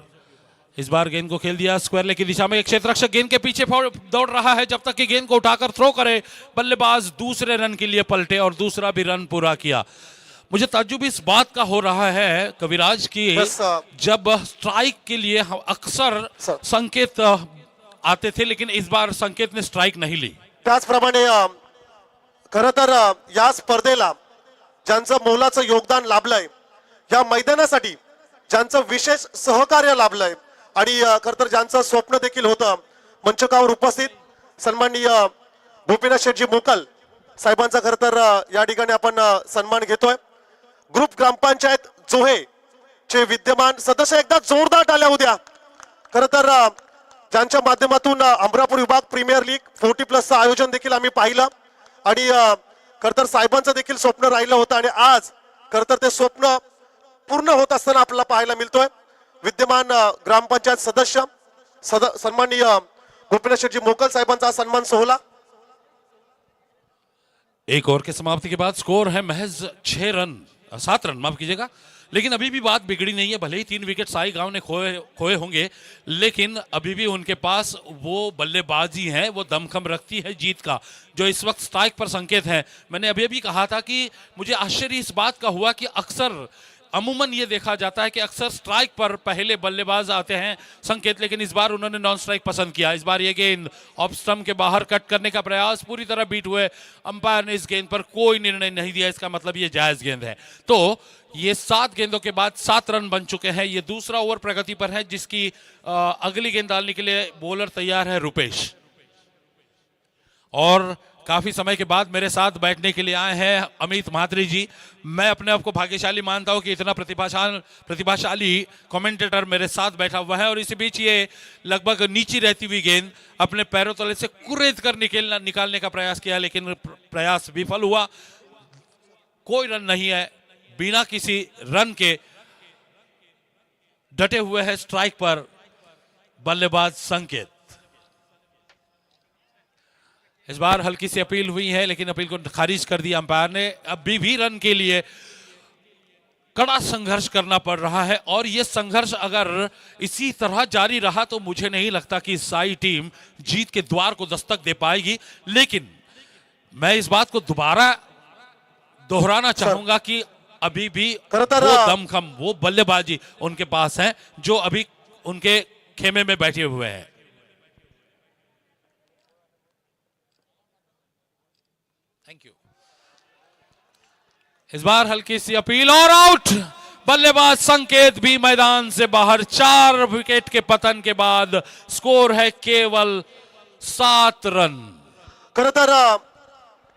इस बार गेंद को खेल दिया स्क्वायर लेग की दिशा में, एक क्षेत्ररक्षक गेंद के पीछे दौड़ रहा है जब तक कि गेंद को उठाकर थ्रो करे। बल्लेबाज दूसरे रन के लिए पलटे और दूसरा भी रन पूरा किया। मुझे ताज्जुब इस बात का हो रहा है कविराज की जब स्ट्राइक के लिए हम अक्सर संकेत आते थे, लेकिन इस बार संकेत ने स्ट्राइक नहीं ली। त्याचप्रमाणे खरं तर या स्पर्धेला ज्यांचं मोलाचं योगदान लाभलंय, या मैदानासाठी ज्यांचं विशेष सहकार्य लाभलंय आणि खरं तर ज्यांचं स्वप्न देखील होतं, मंचकावर उपस्थित सन्माननीय भूपेंद्र शेठजी मोकल साहेबांचा खरं तर या ठिकाणी आपण सन्मान घेतोय। ग्रुप ग्रामपंचायत जोहे चे विद्यमान सदस्य एकदा जोरदार टाळ्या होऊ द्या। खरं तर ज्यांच्या माध्यमातून अमरापूर विभाग प्रीमियर लीग 40+ आयोजन देखील आम्ही पाहिलं आणि खरं तर साहेबांचं देखील स्वप्न राहिलं होतं आणि आज खरं तर ते स्वप्न पूर्ण होत असताना आपल्याला पाहायला मिळतोय। विद्यमान ग्रामपंचायत सदस्य सन्माननीय भूपेंद्र शेठजी मोकल साहेबांचा सन्मान सोहळा। एक ओवर के समाप्ति के बाद स्कोर है महज 7 रन, माफ कीजिएगा, लेकिन अभी भी बात बिगड़ी नहीं है। भले ही 3 विकेट साई गांव ने खोए होंगे, लेकिन अभी भी उनके पास वो बल्लेबाजी है, वो दमखम रखती है जीत का, जो इस वक्त स्ट्राइक पर संकेत है। मैंने अभी कहा था कि मुझे आश्चर्य इस बात का हुआ कि अक्सर अमूमन ये देखा जाता है कि अक्सर स्ट्राइक पर पहले बल्लेबाज आते हैं संकेत, लेकिन इस बार उन्होंने नॉन स्ट्राइक पसंद किया। इस बार ये गेंद ऑफ स्टंप के बाहर कट करने का प्रयास पूरी तरह बीट हुए। अंपायर ने इस गेंद पर कोई निर्णय नहीं दिया, इसका मतलब ये जायज गेंद है। तो ये 7 गेंदों के बाद 7 रन बन चुके हैं। ये दूसरा ओवर प्रगति पर है, जिसकी अगली गेंद डालने के लिए बॉलर तैयार है रुपेश, और काफी समय के बाद मेरे साथ बैठने के लिए आए हैं अमित महात्री जी। मैं अपने आप को भाग्यशाली मानता हूं कि इतना प्रतिभाशाली कमेंटेटर मेरे साथ बैठा हुआ है, और इसी बीच ये लगभग नीची रहती हुई गेंद अपने पैरों तले से कुरेद कर निकालने का प्रयास किया, लेकिन प्रयास विफल हुआ। कोई रन नहीं है, बिना किसी रन के डटे हुए है स्ट्राइक पर बल्लेबाज संकेत। इस बार हल्की सी अपील हुई है, लेकिन अपील को खारिज कर दिया अंपायर ने। अभी भी रन के लिए कड़ा संघर्ष करना पड़ रहा है, और यह संघर्ष अगर इसी तरह जारी रहा तो मुझे नहीं लगता कि साई टीम जीत के द्वार को दस्तक दे पाएगी। लेकिन मैं इस बात को दोबारा दोहराना चाहूंगा कि अभी भी वो दमखम, वो बल्लेबाजी उनके पास है जो अभी उनके खेमे में बैठे हुए हैं। Thank you. इस बार हल्की सी अपील और आउट। बल्लेबाज संकेत भी मैदान से बाहर। 4 विकेट के पतन के बाद स्कोर है केवल 7 रन। खरं तर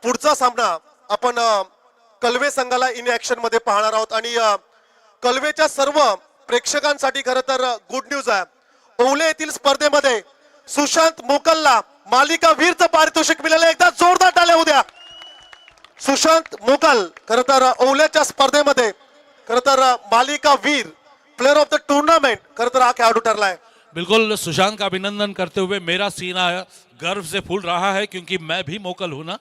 पुढचा सामना आपण कलवे संघाला इन ऍक्शन मध्ये पाहणार आहोत आणि कलवेच्या सर्व प्रेक्षकांसाठी खरं तर गुड न्यूज आहे। ओवले येथील स्पर्धेमध्ये सुशांत मोकलला मालिका वीरचं पारितोषिक मिळालं। एकदा जोरदार टाळ्या होऊ द्या। सुशांत मोकल खरं तर ओवल्याच्या स्पर्धेमध्ये खरं तर मालिका वीर, प्लेयर ऑफ द टूर्नामेंट खरं तर हा खेळाडू ठरलाय। बिल्कुल सुशांत का अभिनंदन करते हुए मेरा सीना गर्व से फूल रहा है, क्योंकि मैं भी मोकल हूं ना।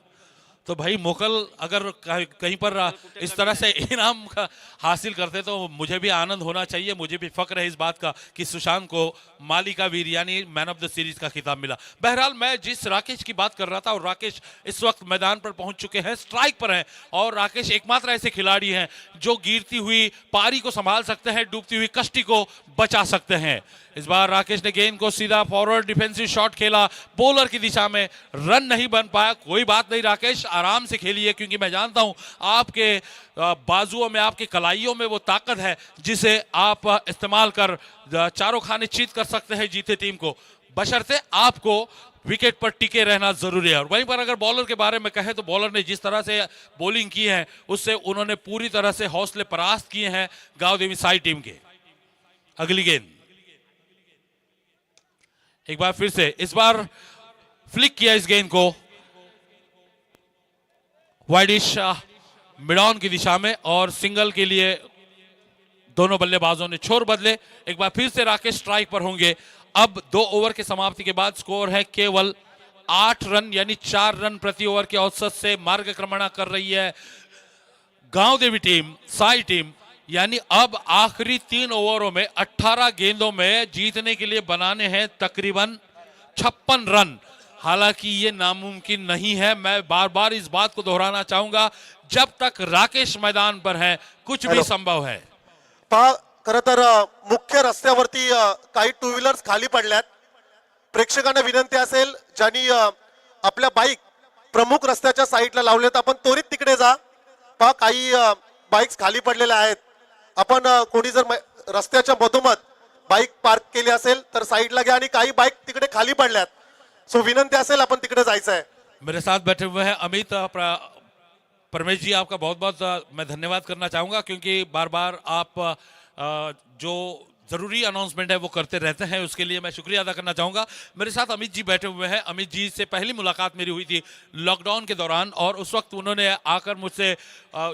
तो भाई मोकल अगर कहीं पर इस तरह से इनाम हासिल करते तो मुझे भी आनंद होना चाहिए, मुझे भी फक्र है इस बात का कि सुशांत को मालिका वीर यानी मैन ऑफ द सीरीज का खिताब मिला। बहरहाल मैं जिस राकेश की बात कर रहा था, और राकेश इस वक्त मैदान पर पहुंच चुके हैं, स्ट्राइक पर हैं, और राकेश एकमात्र ऐसे खिलाड़ी हैं जो गिरती हुई पारी को संभाल सकते हैं, डूबती हुई कश्ती को बचा सकते हैं। इस बार राकेश ने गेंद को सीधा फॉरवर्ड डिफेंसिव शॉट खेला बॉलर की दिशा में, रन नहीं बन पाया। कोई बात नहीं राकेश, आराम से खेलिए, क्योंकि मैं जानता हूं आपके बाजुओं में, आपके कलाइयों में वो ताकत है जिसे आप इस्तेमाल कर चारों खाने चीत कर सकते हैं जीते टीम को, बशर्ते आपको विकेट पर टिके रहना जरूरी है। और वहीं पर अगर बॉलर के बारे में कहें तो बॉलर ने जिस तरह से बॉलिंग की है उससे उन्होंने पूरी तरह से हौसले परास्त किए हैं गांव देवी साई टीम के। अगली गेंद एक बार फिर से, इस बार फ्लिक किया इस गेंद को वाइडिश मिडॉन की दिशा में और सिंगल के लिए दोनों बल्लेबाजों ने छोर बदले। एक बार फिर से राकेश स्ट्राइक पर होंगे। अब 2 ओवर के समाप्ति के बाद स्कोर है केवल 8 रन, यानी 4 रन प्रति ओवर के औसत से मार्गक्रमण कर रही है गांव देवी टीम, साई टीम। यानी अब आखिरी 3 ओवरों में 18 गेंदों में जीतने के लिए बनाने हैं तकरीबन 56 रन। हालांकि ये नामुमकिन नहीं है, मैं बार बार इस बात को दोहराना चाहूंगा, जब तक राकेश मैदान पर है कुछ भी संभव है। पहा खरं तर मुख्य रस्त्यावरती काही टू व्हीलर्स खाली पडल्यात. प्रेक्षकांना विनंती असेल ज्यांनी आपल्या बाईक प्रमुख रस्त्याच्या साईडला लावलेत आपण त्वरित तिकडे जा. पहा काही बाईक्स खाली पडलेल्या आहेत. आपण कोणी जर रस्त्याच्या मधोमध बाईक पार्क केली असेल तर साईडला घ्या आणि काही बाईक तिकडे खाली पडल्यात. सो विनंती असेल आपण तिकडे जायचं आहे. मेरे साथ बैठे हुए हैं अमित परमेश जी, आपका बहुत बहुत मैं धन्यवाद करना चाहूंगा क्योंकि बार बार आप जो जरूरी अनाउंसमेंट है वो करते रहते हैं, उसके लिए मैं शुक्रिया अदा करना चाहूंगा। मेरे साथ अमित जी बैठे हुए हैं। अमित जी से पहली मुलाकात मेरी हुई थी लॉकडाउन के दौरान और उस वक्त उन्होंने आकर मुझसे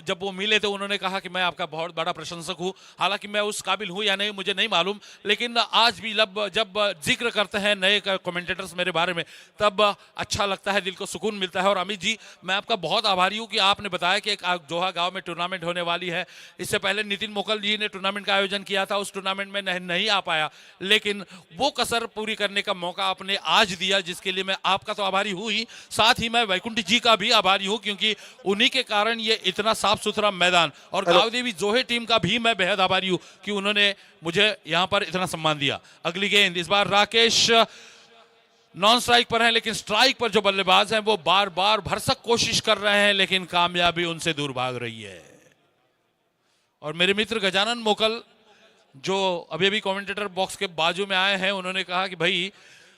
जब वो मिले तो उन्होंने कहा कि मैं आपका बहुत बड़ा प्रशंसक हूं। हालांकि मैं उस काबिल हूं या नहीं मुझे नहीं मालूम, लेकिन आज भी जब जिक्र करते हैं नए कमेंटेटर्स मेरे बारे में तब अच्छा लगता है, दिल को सुकून मिलता है। और अमित जी, मैं आपका बहुत आभारी हूँ कि आपने बताया कि एक जोहा गाँव में टूर्नामेंट होने वाली है। इससे पहले नितिन मोकल जी ने टूर्नामेंट का आयोजन किया था, उस टूर्नामेंट में नहीं आ पाया, लेकिन वो कसर पूरी करने का मौका आपने आज दिया, जिसके लिए मैं आपका तो आभारी हूं ही, साथ ही मैं वैकुंठ जी का भी आभारी हूं क्योंकि उन्हीं के कारण ये इतना साफ सुथरा मैदान, और गांव देवी जोहे टीम का भी मैं बेहद आभारी हूं कि उन्होंने मुझे यहां पर इतना सम्मान दिया। अगली गेंद इस बार राकेश नॉन स्ट्राइक पर हैं, लेकिन स्ट्राइक पर जो बल्लेबाज हैं वो बार बार भरसक कोशिश कर रहे हैं, लेकिन कामयाबी उनसे दूर भाग रही है। और मेरे मित्र गजानन मोकल जो अभी अभी कमेंटेटर बॉक्स के बाजू में आए हैं, उन्होंने कहा कि भाई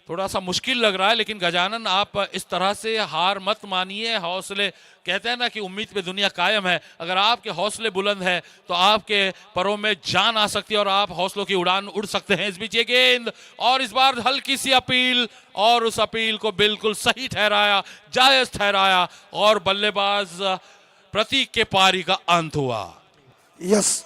थोड़ा सा मुश्किल लग रहा है, लेकिन गजानन आप इस तरह से हार मत मानिए, हौसले, कहते हैं ना कि उम्मीद पे दुनिया कायम है। अगर आपके हौसले बुलंद है तो आपके परों में जान आ सकती है और आप हौसलों की उड़ान उड़ सकते हैं। इस बीच ये गेंद और इस बार हल्की सी अपील, और उस अपील को बिल्कुल सही ठहराया, जायज ठहराया और बल्लेबाज प्रतीक के पारी का अंत हुआ। यस,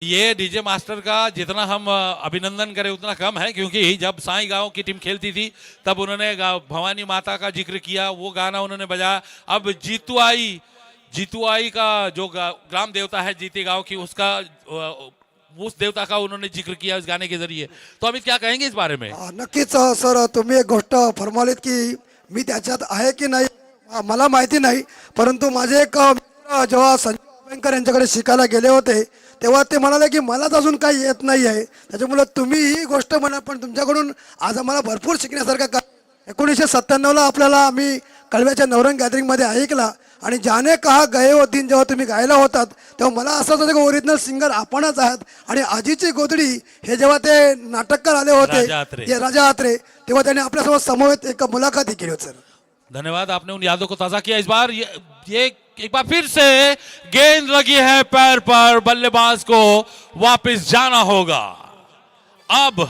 ये डीजे मास्टर का जितना हम अभिनंदन करें उतना कम है, क्योंकि जब साई गांव की टीम खेलती थी तब उन्होंने भवानी माता का जिक्र किया, वो गाना उन्होंने बजाया। अब जीतू आई का जो ग्राम देवता है जीती गांव की, उसका उस देवता का उन्होंने जिक्र किया इस गाने के जरिए। तो अमित क्या कहेंगे इस बारे में? नक्कीच सर, तुम्ही एक गोष्ट फरमावलीत की मी त्याच्यात आहे की नाही मला माहिती नाही, परंतु माझे एक मित्र जेव्हा संजय अभ्यंकर यांच्याकडे शिकायला गेले होते तेव्हा ते म्हणाले की मलाच अजून काही येत नाही आहे, त्याच्यामुळे तुम्ही ही गोष्ट म्हणा, पण तुमच्याकडून आज आम्हाला भरपूर शिकण्यासारखं का 1997ला आपल्याला आम्ही कळव्याच्या नवरंग गॅदरिंगमध्ये ऐकला आणि जाने कहा गए हो दिन जेव्हा तुम्ही गायला होतात तेव्हा मला असं होतं की ओरिजिनल सिंगर आपणच आहात. आणि आजीची गोदडी हे जेव्हा ते नाटककार आले होते ते राजा आत्रे, तेव्हा त्यांनी आपल्यासोबत समवेत एक मुलाखत केली होती. सर धन्यवाद, आपने उन यादों को ताजा किया। इस बार ये एक बार फिर से गेंद लगी है पैर पर, बल्लेबाज को वापस जाना होगा। अब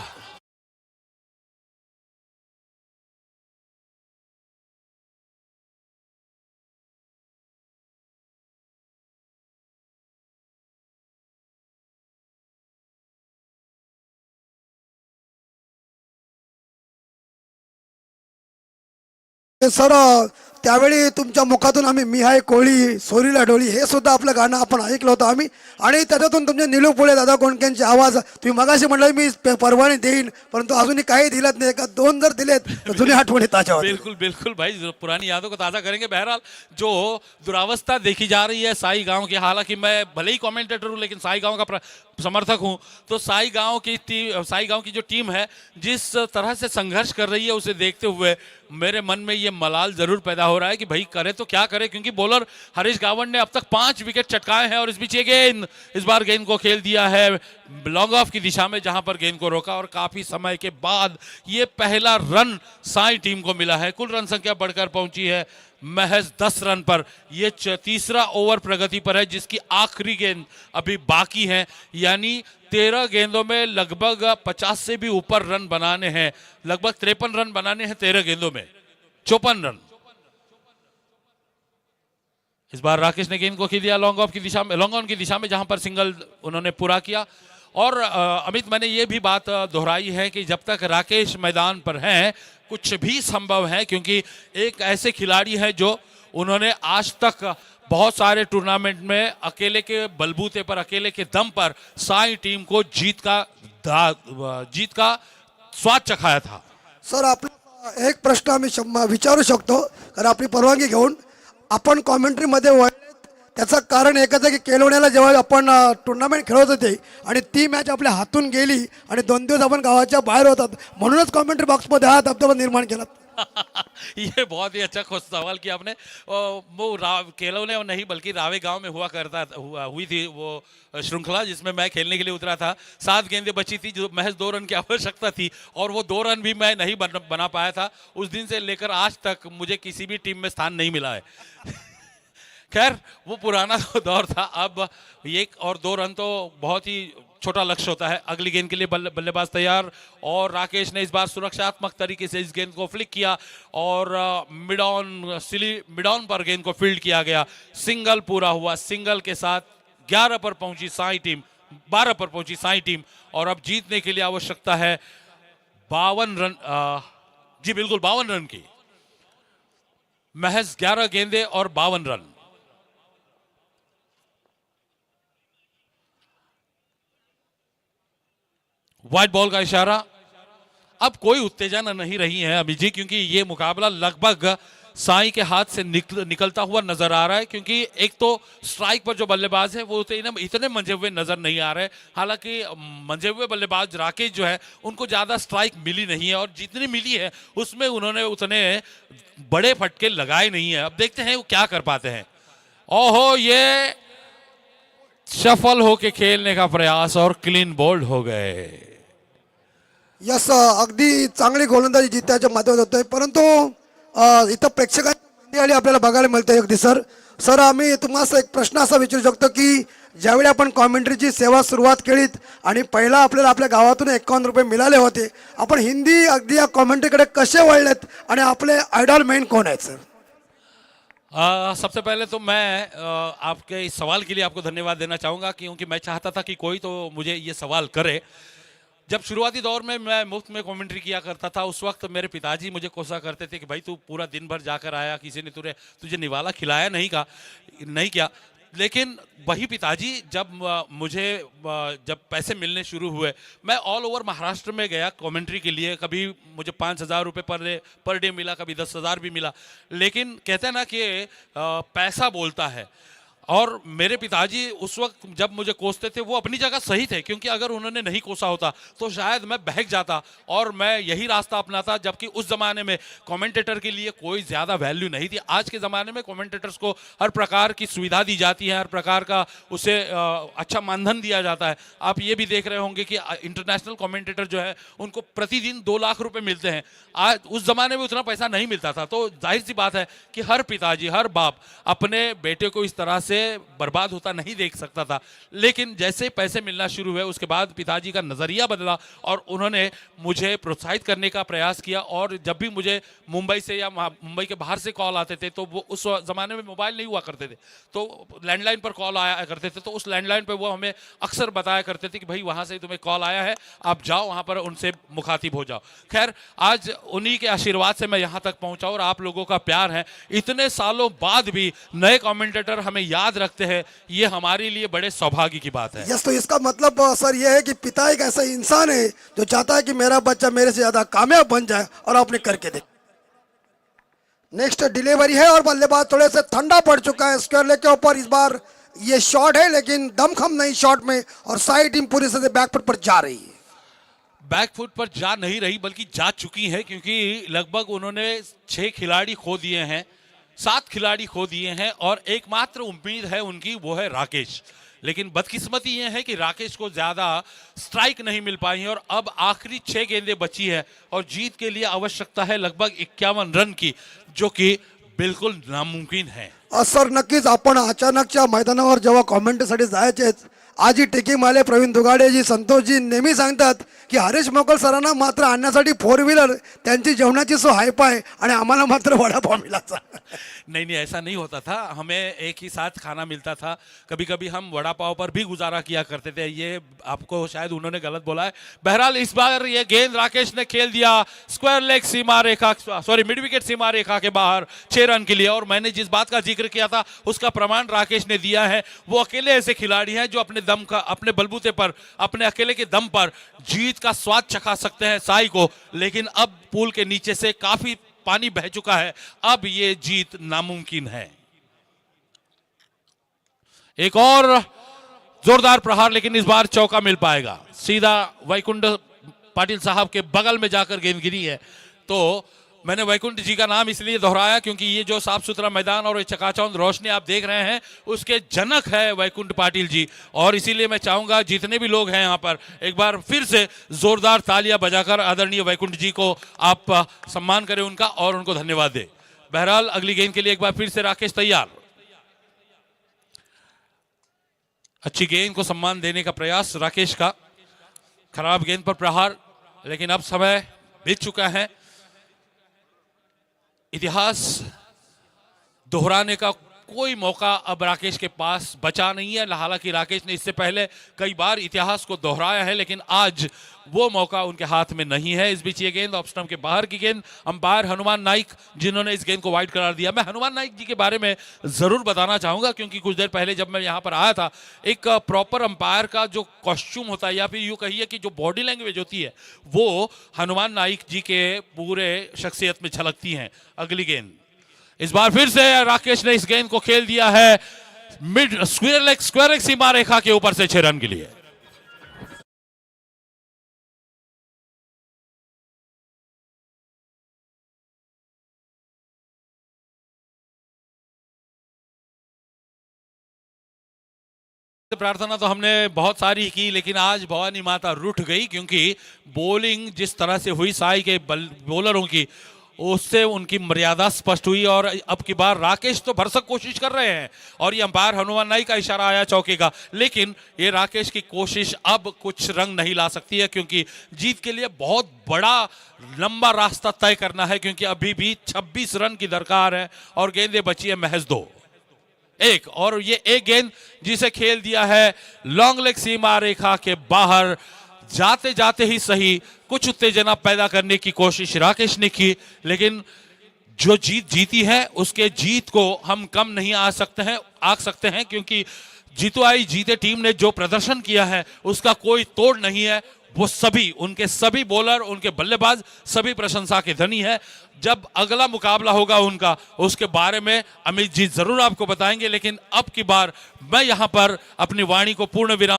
सर त्यावेळी तुमच्या मुखातून आम्ही मिहाय कोळी सोरीला डोळी हे सुद्धा आपलं गाणं आपण ऐकलं होतं आम्ही, आणि त्याच्यातून तुमचे निलू पुळे दादा कोणक्यांचे आवाज तुम्ही मगाशी म्हटलं मी परवाने देईन, परंतु अजूनही काही दिलत नाही, का 2 जर दिलेत तर जुनी आठवणी ताजा होतील. बिल्कुल बिल्कुल भाई, पुरानी यादों को ताज़ा करेंगे। बहरहाल जो दुरावस्था देखी जा रही है साई गांव की, हालांकि मैं भले ही कमेंटेटर हूं लेकिन साई गांव का समर्थक हूं, तो साई गांव की जो टीम है जिस तरह से संघर्ष कर रही है उसे देखते हुए मेरे मन में ये मलाल जरूर पैदा हो रहा है कि भाई करे तो क्या करे, क्योंकि बॉलर हरीश गावड़ ने अब तक 5 विकेट चटकाए हैं और इस बीच ये गेंद इस बार गेंद को खेल दिया है लॉन्ग ऑफ की दिशा में, जहां पर गेंद को रोका और काफी समय के बाद ये पहला रन साई टीम को मिला है। कुल रन संख्या बढ़कर पहुंची है महज 10 रन पर। ये तीसरा ओवर प्रगति पर है जिसकी आखिरी गेंद अभी बाकी है, यानी 13 गेंदों में लगभग 50 से भी ऊपर रन बनाने हैं, लगभग 53 रन बनाने हैं 13 गेंदों में, 54 रन। इस बार राकेश ने गेंद को खींच दिया लॉन्ग ऑन की दिशा में जहां पर सिंगल उन्होंने पूरा किया। और अमित, मैंने ये भी बात दोहराई है कि जब तक राकेश मैदान पर हैं कुछ भी संभव है, क्योंकि एक ऐसे खिलाड़ी हैं जो उन्होंने आज तक बहुत सारे टूर्नामेंट में अकेले के बलबूते पर, अकेले के दम पर साई टीम को जीत का स्वाद चखाया था। सर, आपला एक प्रश्न आम्ही विचारू शकतो, कारण आपली परवानगी घेऊन आपण कॉमेंट्रीमध्ये वळलेत त्याचं कारण एकच आहे की केलोण्याला जेव्हा आपण टुर्नामेंट खेळत होते आणि ती मॅच आपल्या हातून गेली आणि 2 दिवस आपण गावाच्या बाहेर होतात, म्हणूनच कॉमेंट्री बॉक्समध्ये हा दबदबा निर्माण केला। ये बहुत ही अच्छा सवाल किया आपने। वो केलोने नहीं बल्कि रावे गांव में हुई थी वो श्रृंखला जिसमें मैं खेलने के लिए उतरा था। 7 गेंदें बची थी जो महज 2 रन की आवश्यकता थी और वो 2 रन भी मैं नहीं बना पाया था। उस दिन से लेकर आज तक मुझे किसी भी टीम में स्थान नहीं मिला है। खैर, वो पुराना दौर था। अब 1 और 2 रन तो बहुत ही छोटा लक्ष्य होता है। अगली गेंद के लिए बल्लेबाज तैयार और राकेश ने इस बार सुरक्षात्मक तरीके से इस गेंद को फ्लिक किया और मिड ऑन पर गेंद को फील्ड किया गया। सिंगल पूरा हुआ। सिंगल के साथ 11 पर पहुंची साई टीम, 12 पर पहुंची साई टीम और अब जीतने के लिए आवश्यकता है 52 रन। जी बिल्कुल 52 रन की, महज 11 गेंदे और 52 रन। व्हाइट बॉल का इशारा। अब कोई उत्तेजना नहीं रही है अभी जी, क्योंकि ये मुकाबला लगभग साई के हाथ से निकलता हुआ नजर आ रहा है, क्योंकि एक तो स्ट्राइक पर जो बल्लेबाज है वो इतने मंजे हुए नजर नहीं आ रहे। हालांकि मंजे हुए बल्लेबाज राकेश जो है उनको ज्यादा स्ट्राइक मिली नहीं है और जितनी मिली है उसमें उन्होंने उतने बड़े फटके लगाए नहीं है। अब देखते हैं वो क्या कर पाते हैं। ओहो, ये सफल होके खेलने का प्रयास और क्लीन बोल्ड हो गए। यस, अगदी चांगली गोलंदाजी जित्याच्या माध्यमात होतोय, परंतु इथं प्रेक्षकांची मंडळी आपल्याला बघायला मिळते। अगदी सर आम्ही तुम्हाला एक प्रश्न असा विचारू शकतो की ज्यावेळी आपण कॉमेंट्रीची सेवा सुरुवात केलीत आणि पहिला आपल्याला आपल्या गावातून 51 रुपये मिळाले होते, आपण हिंदी अगदी या कॉमेंट्रीकडे कसे वळलेत आणि आपले आयडॉल मेन कोण आहेत सर? सबसे पहले तो मैं आपके इस सवाल के लिए आपको धन्यवाद देना चाहूँगा, क्योंकि मैं चाहता था कि कोई तो मुझे ये सवाल करे। जब शुरुआती दौर में मैं मुफ्त में कमेंट्री किया करता था, उस वक्त मेरे पिताजी मुझे कोसा करते थे कि भाई तू पूरा दिन भर जाकर आया, किसी ने तुझे निवाला खिलाया नहीं क्या। लेकिन वही पिताजी जब पैसे मिलने शुरू हुए, मैं ऑल ओवर महाराष्ट्र में गया कमेंट्री के लिए। कभी मुझे 5,000 रुपये पर डे मिला, कभी 10,000 भी मिला। लेकिन कहते हैं ना कि पैसा बोलता है। और मेरे पिताजी उस वक्त जब मुझे कोसते थे वो अपनी जगह सही थे, क्योंकि अगर उन्होंने नहीं कोसा होता तो शायद मैं बहक जाता और मैं यही रास्ता अपनाता। जबकि उस ज़माने में कमेंटेटर के लिए कोई ज़्यादा वैल्यू नहीं थी। आज के ज़माने में कमेंटेटर्स को हर प्रकार की सुविधा दी जाती है, हर प्रकार का उसे अच्छा मानधन दिया जाता है। आप ये भी देख रहे होंगे कि इंटरनेशनल कमेंटेटर जो है उनको प्रतिदिन 2 लाख रुपये मिलते हैं। आज उस ज़माने में उतना पैसा नहीं मिलता था। तो जाहिर सी बात है कि हर पिताजी, हर बाप अपने बेटे को इस तरह से बर्बाद होता नहीं देख सकता था। लेकिन जैसे पैसे मिलना शुरू हुए उसके बाद पिताजी का नजरिया बदला और उन्होंने मुझे प्रोत्साहित करने का प्रयास किया। और जब भी मुझे मुंबई से या मुंबई के बाहर से कॉल आते थे, तो वो उस जमाने में मोबाइल नहीं हुआ करते थे, तो लैंडलाइन पर कॉल आया करते थे। तो उस लैंडलाइन पर वो हमें अक्सर बताया करते थे कि भाई वहां से तुम्हें कॉल आया है, आप जाओ वहां पर उनसे मुखातिब हो जाओ। खैर, आज उन्हीं के आशीर्वाद से मैं यहाँ तक पहुंचा और आप लोगों का प्यार है। इतने सालों बाद भी नए कमेंटेटर हमें याद रखते हैं, ये हमारे लिए बड़े सौभाग्य की बात है। यस, तो इसका मतलब सर ये है कि पिता एक ऐसा इंसान है जो चाहता है कि मेरा बच्चा मेरे से ज्यादा कामयाब बन जाए और आपने करके दे। नेक्स्ट डिलीवरी है और बल्लेबाज थोड़े से ठंडा पड़ चुका है। स्क्वायर लेग के ऊपर इस बार ये शॉट है लेकिन दमखम नहीं शॉट में, और साई टीम पूरी तरह से बैकफुट पर जा रही है। बैकफुट पर जा नहीं रही बल्कि जा चुकी है, क्योंकि लगभग उन्होंने 6 खिलाड़ी खो दिए हैं, 7 खिलाड़ी खो दिए हैं और एकमात्र उम्मीद है उनकी वो है राकेश। लेकिन बदकिस्मती ये है कि राकेश को ज्यादा स्ट्राइक नहीं मिल पाई है और अब आखिरी 6 गेंदें बची है और जीत के लिए आवश्यकता है लगभग 51 रन की, जो कि बिल्कुल नामुमकिन है। सर नक्कीच आपण अचानकच्या मैदानावर जेव्हा कॉमेंटरीसाठी जायचे, आज ही टीकिंग वाले प्रवीण दुगाडेजी, संतोषजी नेहमी सांगतात की हरीश मोकल सरांना मात्र आणण्यासाठी 4 व्हीलर, त्यांची जेवणाची सोय हाय पाय आणि आम्हाला मात्र वडापाव मिळायचा। नहीं, ऐसा नहीं होता था, हमें एक ही साथ खाना मिलता था। कभी कभी हम वड़ा पाव पर भी गुजारा किया करते थे। ये आपको शायद उन्होंने गलत बोला है। बहरहाल इस बार ये गेंद राकेश ने खेल दिया स्क्वायर लेग सीमा रेखा, सॉरी मिड विकेट सीमा रेखा के बाहर 6 रन के लिए। और मैंने जिस बात का जिक्र किया था उसका प्रमाण राकेश ने दिया है। वो अकेले ऐसे खिलाड़ी हैं जो अपने दम का, अपने बलबूते पर, अपने अकेले के दम पर जीत का स्वाद चखा सकते हैं साई को। लेकिन अब पूल के नीचे से काफी पानी बह चुका है, अब ये जीत नामुमकिन है। एक और जोरदार प्रहार, लेकिन इस बार चौका मिल पाएगा। सीधा वैकुंठ पाटिल साहब के बगल में जाकर गेंद गिरी है। तो मैंने वैकुंठ जी का नाम इसलिए दोहराया क्योंकि ये जो साफ सुथरा मैदान और ये चकाचौंध रोशनी आप देख रहे हैं उसके जनक है वैकुंठ पाटिल जी। और इसीलिए मैं चाहूंगा जितने भी लोग हैं यहाँ पर एक बार फिर से जोरदार तालियां बजाकर आदरणीय वैकुंठ जी को आप सम्मान करें उनका और उनको धन्यवाद दें। बहरहाल अगली गेंद के लिए एक बार फिर से राकेश तैयार। अच्छी गेंद को सम्मान देने का प्रयास राकेश का। खराब गेंद पर प्रहार, लेकिन अब समय बीत चुका है। इतिहास दोहराने का कोई मौका अब राकेश के पास बचा नहीं है। हालांकि राकेश ने इससे पहले कई बार इतिहास को दोहराया है, लेकिन आज वो मौका उनके हाथ में नहीं है। इस बीच ये गेंद ऑफ स्टंप के बाहर की गेंद, अंपायर हनुमान नाइक जिन्होंने इस गेंद को वाइड करार दिया। मैं हनुमान नाइक जी के बारे में जरूर बताना चाहूंगा क्योंकि कुछ देर पहले जब मैं यहाँ पर आया था, एक प्रॉपर अंपायर का जो कॉस्ट्यूम होता है या फिर यूं कहिए कि जो बॉडी लैंग्वेज होती है वो हनुमान नाइक जी के पूरे शख्सियत में झलकती है। अगली गेंद इस बार फिर से राकेश ने इस गेंद को खेल दिया है मिड स्क्वायर लेग सीमा रेखा के ऊपर से 6 रन के लिए। प्रार्थना तो हमने बहुत सारी की, लेकिन आज भवानी माता रूठ गई क्योंकि बॉलिंग जिस तरह से हुई साई के बॉलरों की, उससे उनकी मर्यादा स्पष्ट हुई। और अब की बार राकेश तो भरसक कोशिश कर रहे हैं और ये अंपायर हनुमान नाइक का इशारा आया चौके का, लेकिन ये राकेश की कोशिश अब कुछ रंग नहीं ला सकती है क्योंकि जीत के लिए बहुत बड़ा लंबा रास्ता तय करना है। क्योंकि अभी भी 26 रन की दरकार है और गेंदें बची है महज 2 एक, और ये एक गेंद जिसे खेल दिया है लॉन्ग लेग सीमा रेखा के बाहर। जाते जाते ही सही कुछ उत्तेजना पैदा करने की कोशिश राकेश ने की, लेकिन जो जीत जीती है उसके जीत को हम कम नहीं आंक सकते हैं क्योंकि जीतो आई जीते टीम ने जो प्रदर्शन किया है उसका कोई तोड़ नहीं है। वो सभी, उनके सभी बॉलर, उनके बल्लेबाज सभी प्रशंसा के धनी है। जब अगला मुकाबला होगा उनका, उसके बारे में अमित जी जरूर आपको बताएंगे, लेकिन अब की बार मैं यहां पर अपनी वाणी को पूर्ण विराम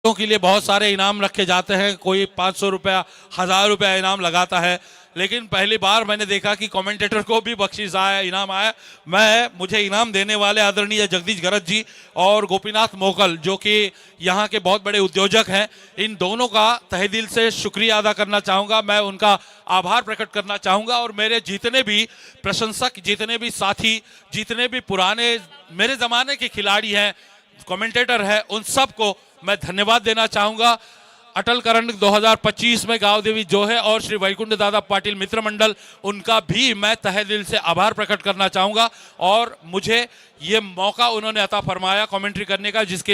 के लिए बहुत सारे इनाम रखे जाते हैं। कोई 500 रुपया, 1000 रुपया इनाम लगाता है, लेकिन पहली बार मैंने देखा कि कमेंटेटर को भी बख्शीश आया, इनाम आया। मुझे इनाम देने वाले आदरणीय जगदीश गरज जी और गोपीनाथ मोकल जो कि यहाँ के बहुत बड़े उद्योजक हैं, इन दोनों का तहे दिल से शुक्रिया अदा करना चाहूँगा। मैं उनका आभार प्रकट करना चाहूँगा और मेरे जितने भी प्रशंसक, जितने भी साथी, जितने भी पुराने मेरे ज़माने के खिलाड़ी हैं, कमेंटेटर हैं, उन सबको मैं धन्यवाद देना चाहूँगा। अटल करंड 2025 में गांव देवी जो है और श्री वैकुंठ दादा पाटिल मित्र मंडल, उनका भी मैं तहे दिल से आभार प्रकट करना चाहूँगा। और मुझे ये मौका उन्होंने अता फरमाया कमेंट्री करने का, जिसके